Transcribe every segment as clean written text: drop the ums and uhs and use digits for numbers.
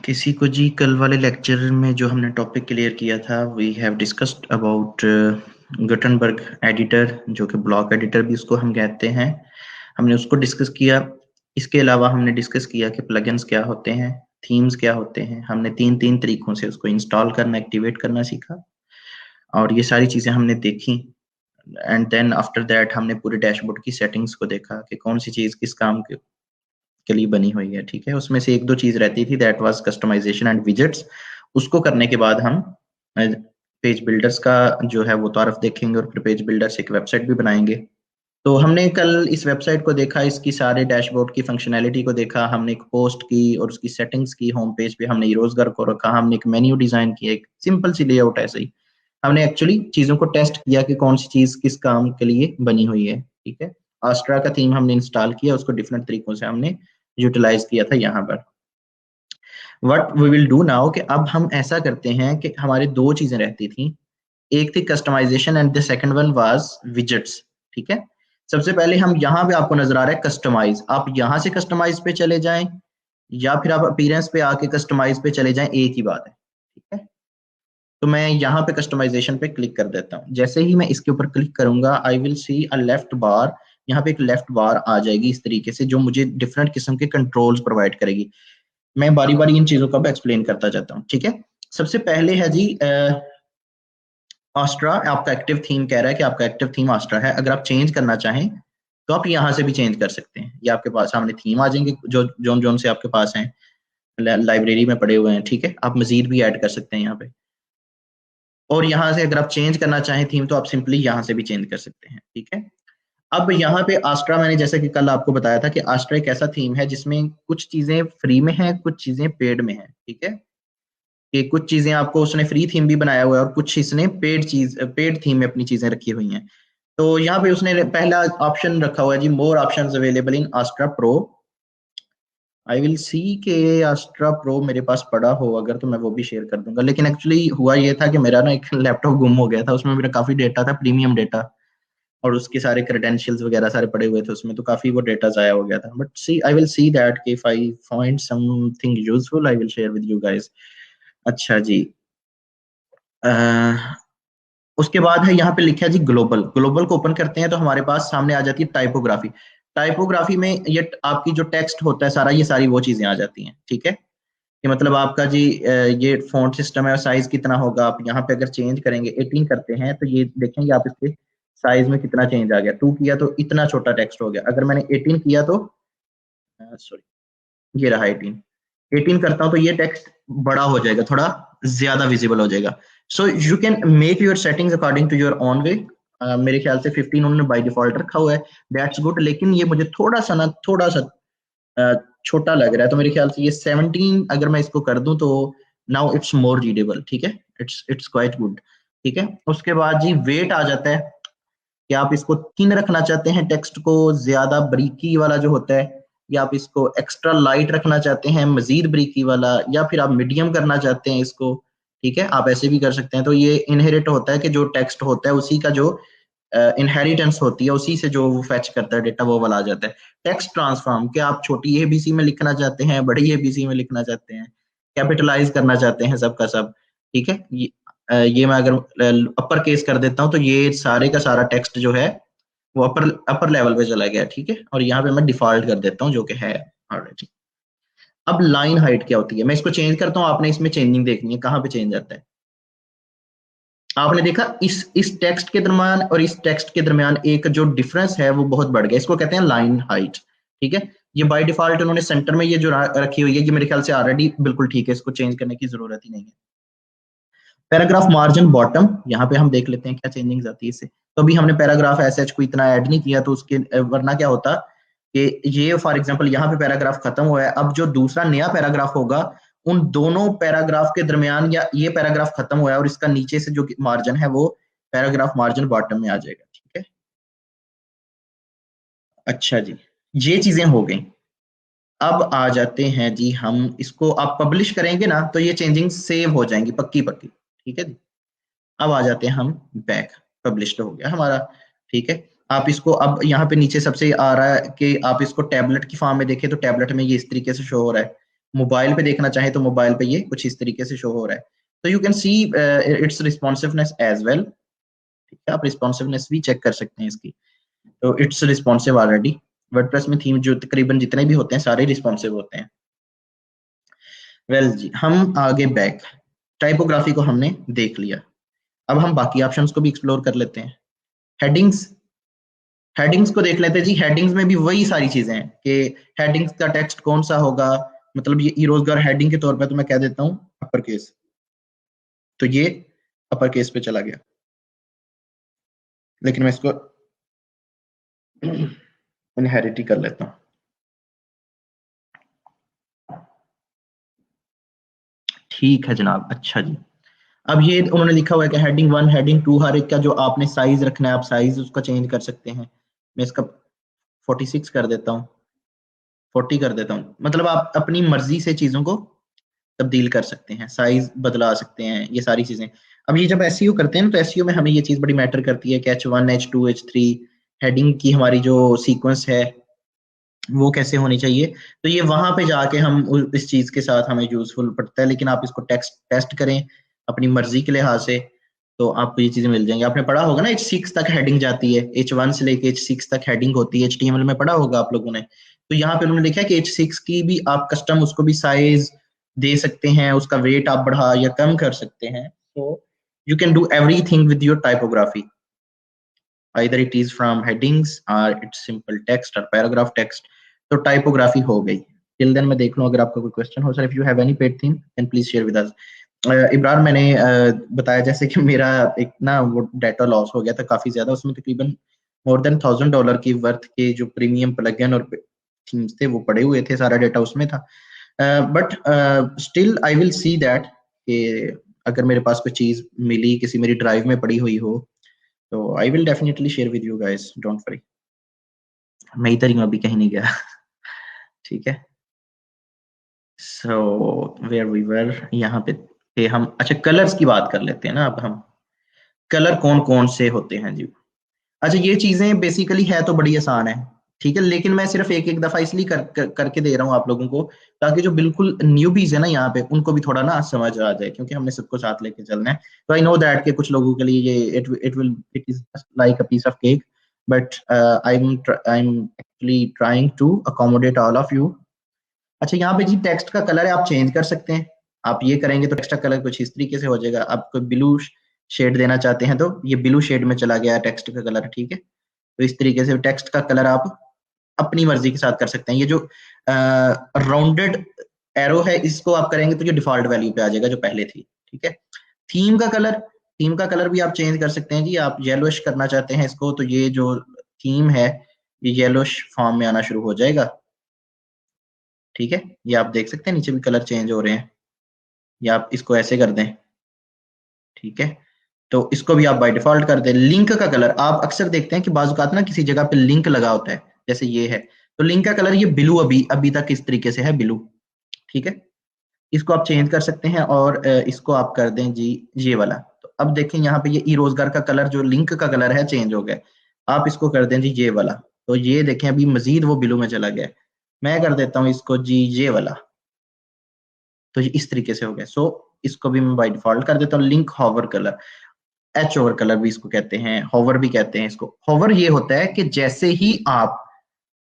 किसी को जी कल वाले लेक्चर में जो हमने टॉपिक क्लियर किया था, we have discussed about Gutenberg editor, जो कि ब्लॉक एडिटर भी उसको हम कहते हैं। हमने उसको डिस्कस किया। इसके अलावा हमने डिस्कस किया कि प्लगइन्स क्या होते हैं, थीम्स क्या होते हैं। हमने तीन तीन तरीकों से उसको इंस्टॉल करना, एक्टिवेट करना सीखा और ये सारी चीज़ें हमने देखी। एंड देन आफ्टर दैट हमने पूरे डैशबोर्ड की सेटिंग्स को देखा कि कौन सी चीज़ किस काम के लिए बनी हुई है। ठीक है, उसमें से एक दो चीज रहती थी, that was customization and widgets. उसको करने के बाद हम पेज बिल्डर्स का जो है वो तारफ देखेंगे और फिर पेज बिल्डर से एक वेबसाइट भी बनाएंगे। तो हमने कल इस वेबसाइट को देखा, इसकी सारे डैशबोर्ड की फंक्शनैलिटी को देखा। हमने एक पोस्ट की और उसकी सेटिंग्स की। होम पेज पे हमने रोजगार को रखा, हमने एक मेन्यू डिजाइन किया, एक सिंपल सी लेआउट ऐसे ही। हमने एक्चुअली चीजों को टेस्ट किया कि कौन सी चीज किस काम के लिए बनी हुई है। ठीक है, आस्ट्रा का थीम हमने इंस्टॉल किया, उसको डिफरेंट तरीकों से हमने यूटिलाइज किया था यहाँ पर। What we will do now कि अब हम ऐसा करते हैं कि हमारी दो चीजें रहती थी, एक थी customization and the second one was widgets. ठीक है, सबसे पहले हम यहाँ पे आपको नजर आ रहा है कस्टमाइज, आप यहाँ से कस्टमाइज पे चले जाएं या फिर आप अपीयरेंस पे आके कस्टमाइज पे चले जाएं, एक ही बात है। ठीक है, तो मैं यहाँ पे कस्टमाइजेशन पे क्लिक कर देता हूँ। जैसे ही मैं इसके ऊपर क्लिक करूंगा, आई विल सी अ लेफ्ट बार। यहाँ पे एक लेफ्ट बार आ जाएगी इस तरीके से, जो मुझे डिफरेंट किस्म के कंट्रोल्स प्रोवाइड करेगी। मैं बारी बारी इन चीजों का भी एक्सप्लेन करता जाता हूँ। ठीक है, सबसे पहले है जी आस्ट्रा। आपका एक्टिव थीम कह रहा है कि आपका एक्टिव थीम आस्ट्रा है। अगर आप चेंज करना चाहें तो आप यहाँ से भी चेंज कर सकते हैं। ये आपके पास सामने थीम आ जाएंगे जो जोन जोन से आपके पास हैं, लाइब्रेरी में पड़े हुए हैं। ठीक है, आप मजीद भी ऐड कर सकते हैं यहाँ पे। और यहाँ से अगर आप चेंज करना चाहें थीम, तो आप सिंपली यहाँ से भी चेंज कर सकते हैं। ठीक है, अब यहाँ पे आस्ट्रा, मैंने जैसे कि कल आपको बताया था कि आस्ट्रा एक ऐसा थीम है जिसमें कुछ चीजें फ्री में है, कुछ चीजें पेड में है। ठीक है, कि कुछ चीजें आपको उसने फ्री थीम भी बनाया हुआ है और कुछ इसने पेड थीम में अपनी चीजें रखी हुई हैं। तो यहाँ पे उसने पहला ऑप्शन रखा हुआ है जी, more options available in Astra Pro. I will see के आस्ट्रा प्रो मेरे पास पड़ा हो अगर, तो मैं वो भी शेयर कर दूंगा। लेकिन एक्चुअली हुआ ये था कि मेरा ना एक लैपटॉप गुम हो गया था, उसमें मेरा काफी डेटा था, प्रीमियम डेटा, और उसके सारे क्रेडेंशियल्स वगैरह सारे पड़े हुए थे उसमें, तो काफी वो डेटा जाया हो गया था। But see I will see that if I find something useful I will share with you guys. अच्छा जी, उसके बाद है यहाँ पे लिखा है जी ग्लोबल। ग्लोबल को ओपन करते हैं तो हमारे पास सामने आ जाती है टाइपोग्राफी। टाइपोग्राफी में ये आपकी जो टेक्स्ट होता है सारा, ये सारी वो चीजें आ जाती हैं। ठीक है, कि मतलब आपका जी ये फॉन्ट सिस्टम है, साइज कितना होगा। आप यहाँ पे अगर चेंज करेंगे, 18 करते हैं, तो ये देखेंगे आप इसके साइज में कितना चेंज आ गया। 2 किया तो इतना छोटा टेक्स्ट हो गया। अगर मैंने 18 किया तो सॉरी, ये रहा 18 करता हूँ तो ये टेक्स्ट बड़ा हो जाएगा, थोड़ा ज्यादा विजिबल हो जाएगा। So you can make your settings according to your own way. मेरे ख्याल से 15 उन्होंने बाय डिफॉल्ट रखा हुआ है, दैट्स गुड। लेकिन ये मुझे थोड़ा सा छोटा लग रहा है, तो मेरे ख्याल से ये 17 अगर मैं इसको कर दूं तो नाउ इट्स मोर रीडेबल। ठीक है, इट्स क्वाइट गुड। ठीक है, उसके बाद जी वेट आ जाता है कि आप इसको थिन रखना चाहते हैं, टेक्स्ट को ज्यादा बारीकी वाला जो होता है, या आप इसको एक्स्ट्रा लाइट रखना चाहते हैं, मजीद बारीकी वाला, या फिर आप मीडियम करना चाहते हैं इसको। ठीक है, आप ऐसे भी कर सकते हैं। तो ये इनहेरिट होता है कि जो टेक्स्ट होता है उसी का जो इनहेरिटेंस होती है, उसी से जो वो फेच करता है डेटा, वो वाला आ जाता है। टेक्स्ट ट्रांसफॉर्म, कि आप छोटी एबीसी में लिखना चाहते हैं, बड़ी एबीसी में लिखना चाहते हैं, कैपिटलाइज करना चाहते हैं सब का सब। ठीक है, ये मैं अगर अपर केस कर देता हूँ तो ये सारे का सारा टेक्स्ट जो है वो अपर लेवल पे चला गया। ठीक है, और यहाँ पे मैं डिफॉल्ट कर देता हूँ जो कि है ऑलरेडी। अब लाइन हाइट क्या होती है, मैं इसको चेंज करता हूँ। आपने इसमें चेंजिंग देखनी है, कहाँ पे चेंज आता है। आपने देखा इस टेक्स्ट के दरमियान और इस टेक्स्ट के दरमियान एक जो डिफरेंस है वो बहुत बढ़ गया, इसको कहते हैं लाइन हाइट। ठीक है, ये बाय डिफॉल्ट उन्होंने सेंटर में ये जो रखी हुई है, ये मेरे ख्याल से ऑलरेडी बिल्कुल ठीक है, इसको चेंज करने की जरूरत ही नहीं है। पैराग्राफ मार्जिन बॉटम, यहाँ पे हम देख लेते हैं क्या चेंजिंग आती है इससे। तो अभी हमने पैराग्राफ ऐसे कोई इतना ऐड नहीं किया, तो उसके वरना क्या होता कि ये फॉर एग्जांपल यहाँ पे पैराग्राफ खत्म हुआ है, अब जो दूसरा नया पैराग्राफ होगा उन दोनों पैराग्राफ के दरमियान, या ये पैराग्राफ खत्म हुआ है और इसका नीचे से जो मार्जिन है वो पैराग्राफ मार्जिन बॉटम में आ जाएगा। ठीक है, अच्छा जी, ये चीजें हो गई। अब आ जाते हैं जी, हम इसको आप पब्लिश करेंगे ना तो ये चेंजिंग सेव हो जाएंगी पक्की पक्की। ठीक है जी, अब आ जाते हैं हम बैक, पब्लिश्ड हो गया हमारा। ठीक है, आप इसको अब यहाँ पे नीचे सबसे आ रहा है कि आप इसको टैबलेट की फॉर्म में देखें, तो टैबलेट में ये इस तरीके से शो हो रहा है। मोबाइल पे देखना चाहे तो मोबाइल पे ये कुछ इस तरीके से शो हो रहा है। तो you can see its responsiveness as well, ठीक है, आप रिस्पॉन्सिवनेस भी चेक कर सकते हैं इसकी। तो इट्स रिस्पॉन्सिव ऑलरेडी। वर्डप्रेस में थीम जो तकरीबन जितने भी होते हैं सारे रिस्पॉन्सिव होते हैं। वेल जी, हम आगे बैक, टाइपोग्राफी को हमने देख लिया, अब हम बाकी ऑप्शंस को भी एक्सप्लोर कर लेते हैं। हेडिंग्स, हेडिंग्स को देख लेते हैं जी। हेडिंग्स में भी वही सारी चीजें हैं कि हेडिंग्स का टेक्स्ट कौन सा होगा, मतलब ये रोजगार हेडिंग के तौर पे तो मैं कह देता हूँ अपर केस, तो ये अपर केस पे चला गया, लेकिन मैं इसको इनहेरिट ही कर लेता हूँ। ठीक है जनाब, अच्छा जी। अब ये उन्होंने लिखा हुआ है कि हेडिंग 1, हेडिंग 2, हर एक का जो आपने साइज रखना है आप साइज उसका चेंज कर सकते हैं। मैं इसका 46 कर देता हूँ, 40 कर देता हूँ, मतलब आप अपनी मर्जी से चीजों को तब्दील कर सकते हैं, साइज बदला सकते हैं, ये सारी चीजें। अब ये जब एसईओ करते हैं तो एसईओ में हमें ये चीज बड़ी मैटर करती है कि H1, H2, H3 हेडिंग की हमारी जो सीक्वेंस है वो कैसे होनी चाहिए। तो ये वहां पे जाके हम इस चीज के साथ हमें यूजफुल पड़ता है, लेकिन आप इसको टेस्ट करें अपनी मर्जी के लिहाज से तो आपको ये चीजें मिल जाएंगी। आपने पढ़ा होगा ना H6 तक हेडिंग जाती है, H1 से लेके H6 तक हेडिंग होती है, HTML में पढ़ा होगा आप लोगों ने। तो यहाँ पे उन्होंने लिखा है कि H6 की भी आप कस्टम उसको भी साइज दे सकते हैं, उसका वेट आप बढ़ा या कम कर सकते हैं। तो you can do everything with your typography, either it is from headings or it's simple text or paragraph text। तो टाइपोग्राफी हो गई। टिल देन मैं देख लूं अगर आपका कोई क्वेश्चन हो। Sir if you have any paid theme then please share with us. Ibrar, मैंने बताया जैसे कि मेरा एक ना वो डाटा लॉस हो गया था काफी ज्यादा, उसमें तकरीबन मोर देन $1000 की वर्थ के जो प्रीमियम प्लगइन और थीम्स थे वो पड़े हुए थे, सारा डाटा उसमें था। But still I will see that कि अगर मेरे पास कोई चीज मिली किसी मेरी ड्राइव में पड़ी हुई हो तो I will definitely share with you guys, don't worry. मैं इधर ही हूं, अभी कहीं नहीं गया। ठीक है, सो वेयर वी वर, यहाँ पे हम अच्छा कलर्स की बात कर लेते हैं ना। अब हम कलर कौन कौन से होते हैं जी। अच्छा ये चीजें बेसिकली है तो बड़ी आसान है, ठीक है, लेकिन मैं सिर्फ एक एक दफा इसलिए करके दे रहा हूँ आप लोगों को ताकि जो बिल्कुल न्यूबीज है ना यहाँ पे उनको भी थोड़ा ना समझ आ जाए, क्योंकि हमने सबको साथ लेके चलना है। तो आई नो दैट कि कुछ लोगों के लिए ये it is like a piece of cake, but I am actually trying to accommodate all of you. अच्छा यहाँ पे जी टेक्स्ट का कलर है, आप चेंज कर सकते हैं। आप ये करेंगे तो टेक्स्ट का कलर कुछ इस तरीके से हो जाएगा। आप कोई ब्लू शेड देना चाहते हैं तो ये ब्लू शेड में चला गया टेक्स्ट का कलर, ठीक है। तो इस तरीके से टेक्स्ट का कलर आप अपनी मर्जी के साथ कर सकते हैं। ये जो राउंडेड एरो है इसको आप करेंगे तो ये डिफॉल्ट वैल्यू पे आ जाएगा जो पहले थी, ठीक है। थीम का कलर, थीम का कलर भी आप चेंज कर सकते हैं जी। आप येलोइश करना चाहते हैं इसको तो ये जो थीम है ये येलोइश फॉर्म में आना शुरू हो जाएगा, ठीक है। ये आप देख सकते हैं नीचे भी कलर चेंज हो रहे हैं, या आप इसको ऐसे कर दें, ठीक है। तो इसको भी आप बाय डिफॉल्ट कर दें। लिंक का कलर आप अक्सर देखते हैं कि बाज़ औक़ात ना किसी जगह पे लिंक लगा होता है, जैसे ये है, तो लिंक का कलर ये ब्लू अभी अभी तक इस तरीके से है ब्लू, ठीक है। इसको आप चेंज कर सकते हैं और इसको आप कर दें जी ये वाला। तो अब देखें यहाँ पे ये ई रोजगार का कलर जो लिंक का कलर है चेंज हो गया, आप इसको कर दें जी ये वाला। तो ये देखें अभी मजीद वो ब्लू में चला गया। मैं कर देता हूँ इसको जी ये वाला, तो ये इस तरीके से हो गया। सो इसको भी मैं बाय डिफॉल्ट कर देता हूँ link hover colour, H over colour भी इसको कहते हैं, हॉवर भी कहते हैं इसको। हॉवर ये होता है कि जैसे ही आप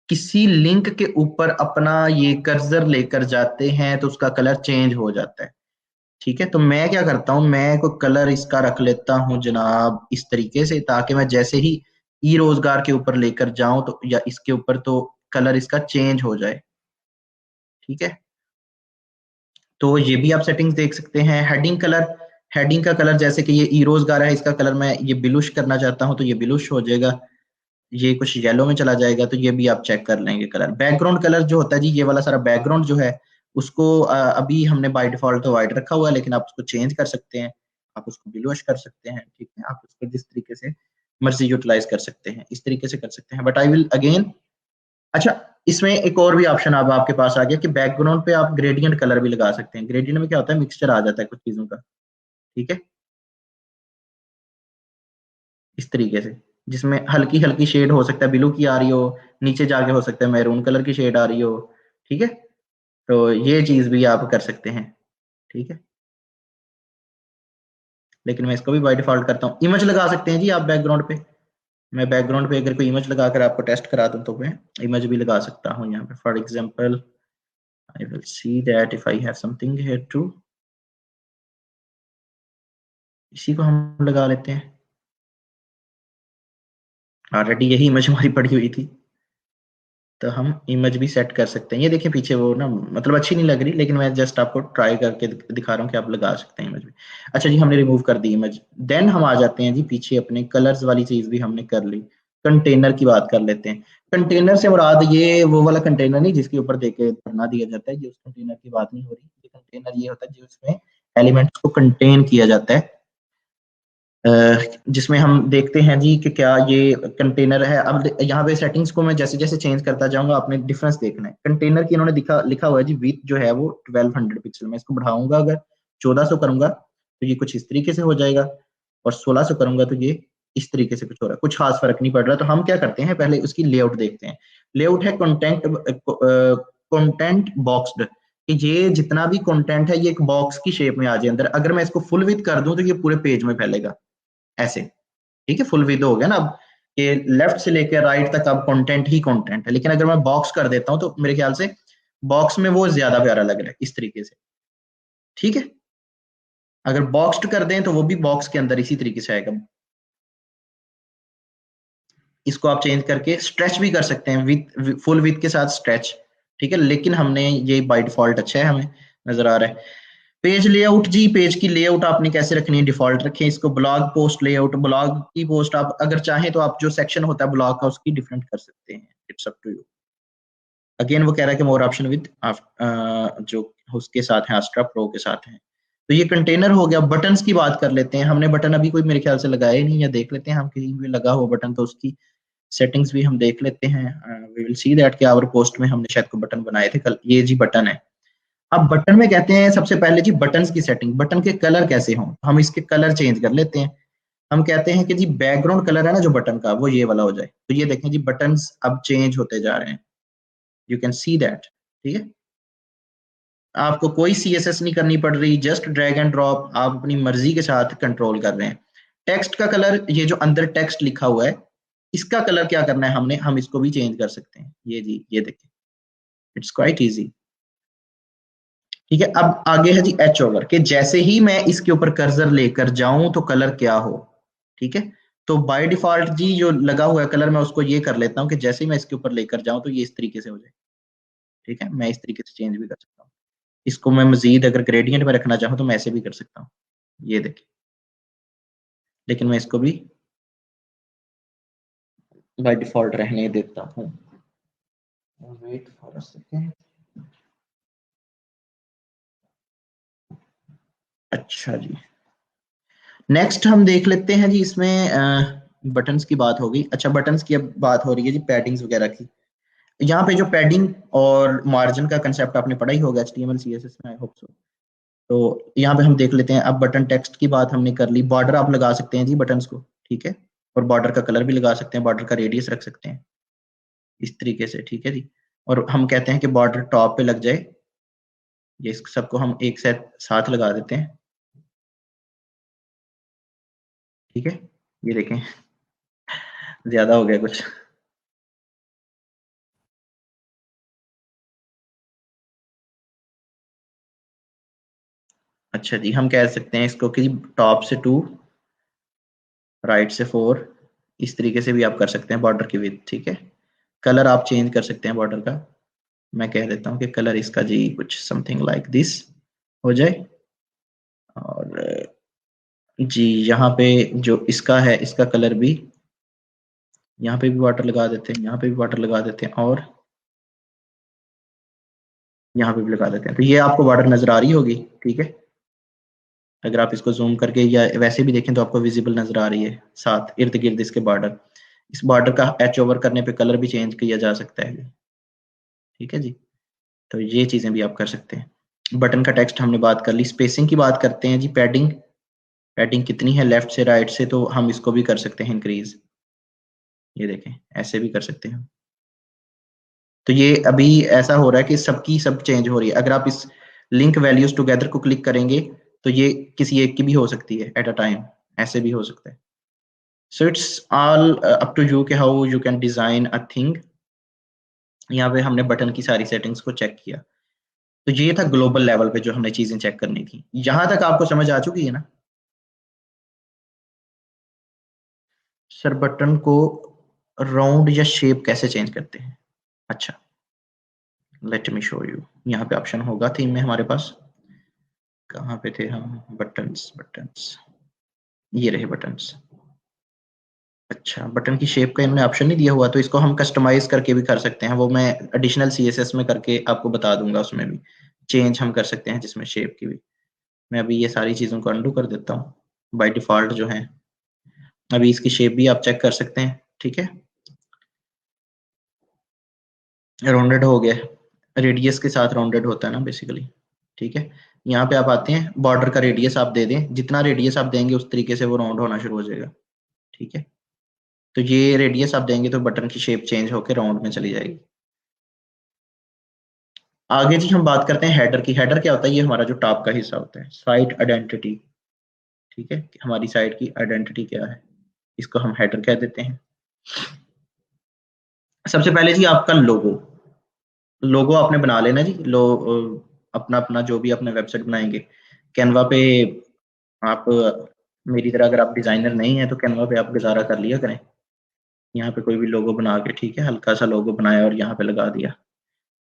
किसी लिंक के ऊपर अपना ये कर्सर लेकर जाते हैं तो उसका कलर चेंज हो जाता है, ठीक है। तो मैं क्या करता हूं, मैं कोई कलर इसका रख लेता हूं जनाब इस तरीके से, ताकि मैं जैसे ही ई रोजगार के ऊपर लेकर जाऊं तो या इसके ऊपर तो कलर इसका चेंज हो जाए, ठीक है। तो ये भी आप सेटिंग्स देख सकते हैं। हेडिंग कलर, हेडिंग का कलर जैसे कि ये ई रोजगार है, इसका कलर मैं ये ब्लूश करना चाहता हूं तो ये ब्लूश हो जाएगा। ये कुछ येलो में चला जाएगा तो ये भी आप चेक कर लेंगे कलर। बैकग्राउंड कलर जो होता है जी, ये वाला सारा बैकग्राउंड जो है उसको अभी हमने बाय डिफॉल्ट तो व्हाइट रखा हुआ है, लेकिन आप उसको चेंज कर सकते हैं, आप उसको ब्लूइश कर सकते हैं, ठीक है। आप उसको जिस तरीके से मर्जी यूटिलाइज कर सकते हैं, इस तरीके से कर सकते हैं। बट आई विल अगेन, अच्छा इसमें एक और भी ऑप्शन अब आपके पास आ गया कि बैकग्राउंड पे आप ग्रेडियंट कलर भी लगा सकते हैं। ग्रेडियंट में क्या होता है, मिक्सचर आ जाता है कुछ चीजों का, ठीक है, इस तरीके से, जिसमें हल्की हल्की शेड हो सकता है ब्लू की आ रही हो, नीचे जाके हो सकता है मैरून कलर की शेड आ रही हो, ठीक है। तो ये चीज भी आप कर सकते हैं, ठीक है। लेकिन मैं इसको भी बाय डिफॉल्ट करता हूँ। इमेज लगा सकते हैं जी आप बैकग्राउंड पे। मैं बैकग्राउंड पे अगर कोई इमेज लगाकर आपको टेस्ट करा दूं तो मैं इमेज भी लगा सकता हूँ यहाँ पे। For example I will see that if I have something here to, इसी को हम लगा लेते हैं। ऑलरेडी यही इमेज हमारी पड़ी हुई थी, तो हम इमेज भी सेट कर सकते हैं। ये देखिए पीछे वो ना मतलब अच्छी नहीं लग रही, लेकिन मैं जस्ट आपको ट्राई करके दिखा रहा हूँ कि आप लगा सकते हैं इमेज भी। अच्छा जी, हमने रिमूव कर दी इमेज। देन हम आ जाते हैं जी पीछे, अपने कलर्स वाली चीज भी हमने कर ली। कंटेनर की बात कर लेते हैं। कंटेनर से मुराद ये वो वाला कंटेनर नहीं जिसके ऊपर देके भरना दिया जाता है, ये उस कंटेनर की बात नहीं हो रही। ये कंटेनर ये होता है जिसमें एलिमेंट्स को कंटेन किया जाता है, जिसमें हम देखते हैं जी कि क्या ये कंटेनर है। अब यहाँ पे सेटिंग्स को मैं जैसे जैसे चेंज करता जाऊंगा, आपने डिफरेंस देखना है। कंटेनर की इन्होंने लिखा हुआ है जी विड्थ जो है वो 1200 पिक्सल। मैं इसको बढ़ाऊंगा, अगर 1400 करूंगा तो ये कुछ इस तरीके से हो जाएगा, और 1600 करूंगा तो ये इस तरीके से कुछ हो रहा है। कुछ खास फर्क नहीं पड़ रहा। तो हम क्या करते हैं, पहले उसकी लेआउट देखते हैं। लेआउट है कंटेंट बॉक्स्ड, कि ये जितना भी कंटेंट है ये एक बॉक्स की शेप में आ जाए अंदर। अगर मैं इसको फुल विड्थ कर दूं तो ये पूरे पेज में फैलेगा ऐसे, ठीक है। फुल विद हो गया ना अब, कि लेफ्ट से लेकर राइट तक अब कंटेंट ही कंटेंट है। लेकिन अगर मैं बॉक्स कर देता हूं तो मेरे ख्याल से बॉक्स में वो ज्यादा प्यारा लग रहा है इस तरीके से, ठीक है। अगर बॉक्स्ड कर दें तो वो भी बॉक्स के अंदर इसी तरीके से आएगा। इसको आप चेंज करके स्ट्रेच भी कर सकते हैं, विथ फुल विथ के साथ स्ट्रेच, ठीक है। लेकिन हमने ये बाय डिफॉल्ट अच्छा है, हमें नजर आ रहा है। पेज लेआउट जी, पेज की लेआउट आपने कैसे रखनी है, डिफॉल्ट रखें इसको। ब्लॉग पोस्ट लेआउट, ब्लॉग की पोस्ट आप अगर चाहें तो आप जो सेक्शन होता है ब्लॉग का उसकी डिफरेंट कर सकते हैं, it's up to you. Again वो कह रहा है कि मोर ऑप्शन विद जो उसके साथ है, अस्ट्रा प्रो के साथ है। तो ये कंटेनर हो गया। बटन्स की बात कर लेते हैं। हमने बटन अभी कोई मेरे ख्याल से लगाया ही नहीं, या देख लेते हैं हम कहीं भी लगा हुआ बटन तो उसकी सेटिंग्स भी हम देख लेते हैं। वी विल सी दैट कि आवर पोस्ट में हमने शायद को बटन बनाए थे कल। ये जी बटन है। अब बटन में कहते हैं सबसे पहले जी बटन्स की सेटिंग, बटन के कलर कैसे हों। हम इसके कलर चेंज कर लेते हैं। हम कहते हैं कि जी बैकग्राउंड कलर है ना जो बटन का, वो ये वाला हो जाए। तो ये देखें जी बटन्स अब चेंज होते जा रहे हैं, यू कैन सी दैट, ठीक है। आपको कोई CSS नहीं करनी पड़ रही, जस्ट ड्रैग एंड ड्रॉप आप अपनी मर्जी के साथ कंट्रोल कर रहे हैं। टेक्स्ट का कलर, ये जो अंदर टेक्स्ट लिखा हुआ है इसका कलर क्या करना है हमने, हम इसको भी चेंज कर सकते हैं। ये जी ये देखिए, इट्स क्वाइट इजी, ठीक है। अब आगे है जी एच ओवर, के जैसे ही मैं इसके ऊपर कर्सर लेकर जाऊं तो कलर क्या हो, ठीक है। तो बाय डिफॉल्ट जी जो लगा हुआ है कलर, मैं उसको ये कर लेता हूँ कि जैसे ही मैं इसके ऊपर लेकर जाऊं तो ये इस तरीके से हो जाए, ठीक है। मैं इस तरीके से चेंज भी कर सकता हूँ। इसको मैं मजीद अगर ग्रेडियंट में रखना चाहूँ तो मैं ऐसे भी कर सकता हूँ, ये देखिए। लेकिन मैं इसको भी बाय डिफॉल्ट रहने देता हूँ। Wait for a second. अच्छा जी, नेक्स्ट हम देख लेते हैं जी इसमें बटन्स की बात होगी। अच्छा, बटन्स की अब बात हो रही है जी पैडिंग्स वगैरह की। यहाँ पे जो पैडिंग और मार्जिन का कंसेप्ट आपने पढ़ा ही होगा HTML CSS में, आई होप सो। तो यहाँ पे हम देख लेते हैं। अब बटन टेक्स्ट की बात हमने कर ली। बॉर्डर आप लगा सकते हैं जी बटन्स को, ठीक है। और बॉर्डर का कलर भी लगा सकते हैं, बॉर्डर का रेडियस रख सकते हैं इस तरीके से, ठीक है जी। और हम कहते हैं कि बॉर्डर टॉप पे लग जाए। ये सबको हम एक साथ लगा देते हैं, ठीक है। ये देखें ज्यादा हो गया कुछ। अच्छा जी, हम कह सकते हैं इसको कि टॉप से 2, राइट से 4, इस तरीके से भी आप कर सकते हैं बॉर्डर की विड्थ, ठीक है। कलर आप चेंज कर सकते हैं बॉर्डर का। मैं कह देता हूँ कि कलर इसका जी कुछ समथिंग लाइक दिस हो जाए। और जी यहाँ पे जो इसका है इसका कलर भी, यहाँ पे भी वाटर लगा देते हैं, यहाँ पे भी वाटर लगा देते हैं, और यहाँ पे भी लगा देते हैं। तो ये आपको बॉर्डर नजर आ रही होगी, ठीक है। अगर आप इसको जूम करके या वैसे भी देखें तो आपको विजिबल नजर आ रही है साथ इर्द गिर्द इसके बॉर्डर। इस बॉर्डर का एच ओवर करने पे कलर भी चेंज किया जा सकता है, ठीक है जी। तो ये चीजें भी आप कर सकते हैं। बटन का टेक्स्ट हमने बात कर ली। स्पेसिंग की बात करते हैं जी। पैडिंग, पैडिंग कितनी है लेफ्ट से राइट से, तो हम इसको भी कर सकते हैं इंक्रीज। ये देखें ऐसे भी कर सकते हैं। तो ये अभी ऐसा हो रहा है कि सबकी सब चेंज हो रही है। अगर आप इस लिंक वैल्यूज टुगेदर को क्लिक करेंगे तो ये किसी एक की भी हो सकती है एट अ टाइम, ऐसे भी हो सकता है। So it's all up to you कि how you can design a thing. यहाँ पे हमने बटन की सारी सेटिंग्स को चेक किया। तो ये था ग्लोबल लेवल पे जो हमने चीजें चेक करनी थी। यहां तक आपको समझ आ चुकी है ना? सर बटन को राउंड या शेप कैसे चेंज करते हैं? अच्छा, लेट मी शो यू। यहाँ पे ऑप्शन होगा थीम में हमारे पास, कहाँ पे थे हम? बटन्स, बटन्स, ये रहे बटन्स। अच्छा, बटन की शेप का इनमें ऑप्शन नहीं दिया हुआ, तो इसको हम कस्टमाइज करके भी कर सकते हैं। वो मैं एडिशनल CSS में करके आपको बता दूंगा, उसमें भी चेंज हम कर सकते हैं जिसमें शेप की भी। मैं अभी ये सारी चीजों को अंडू कर देता हूँ। बाय डिफॉल्ट जो है, अभी इसकी शेप भी आप चेक कर सकते हैं, ठीक है। राउंडेड हो गया, रेडियस के साथ राउंडेड होता है ना बेसिकली, ठीक है। यहाँ पे आप आते हैं, बॉर्डर का रेडियस आप दे दें, जितना रेडियस आप देंगे उस तरीके से वो राउंड होना शुरू हो जाएगा, ठीक है। तो ये रेडियस आप देंगे तो बटन की शेप चेंज होकर राउंड में चली जाएगी। आगे जी हम बात करते हैं हेडर की। हेडर क्या होता है? ये हमारा जो टॉप का हिस्सा होता है, साइट आइडेंटिटी, ठीक है। हमारी साइट की आइडेंटिटी क्या है, इसको हम हेडर कह देते हैं। सबसे पहले जी आपका लोगो। लोगो आपने बना लेना जी। अपना अपना जो भी अपने वेबसाइट बनाएंगे, कैनवा पे आप, मेरी तरह अगर आप डिजाइनर नहीं है तो कैनवा पे आप गुजारा कर लिया करें। यहाँ पे कोई भी लोगो बना के, ठीक है, हल्का सा लोगो बनाया और यहाँ पे लगा दिया,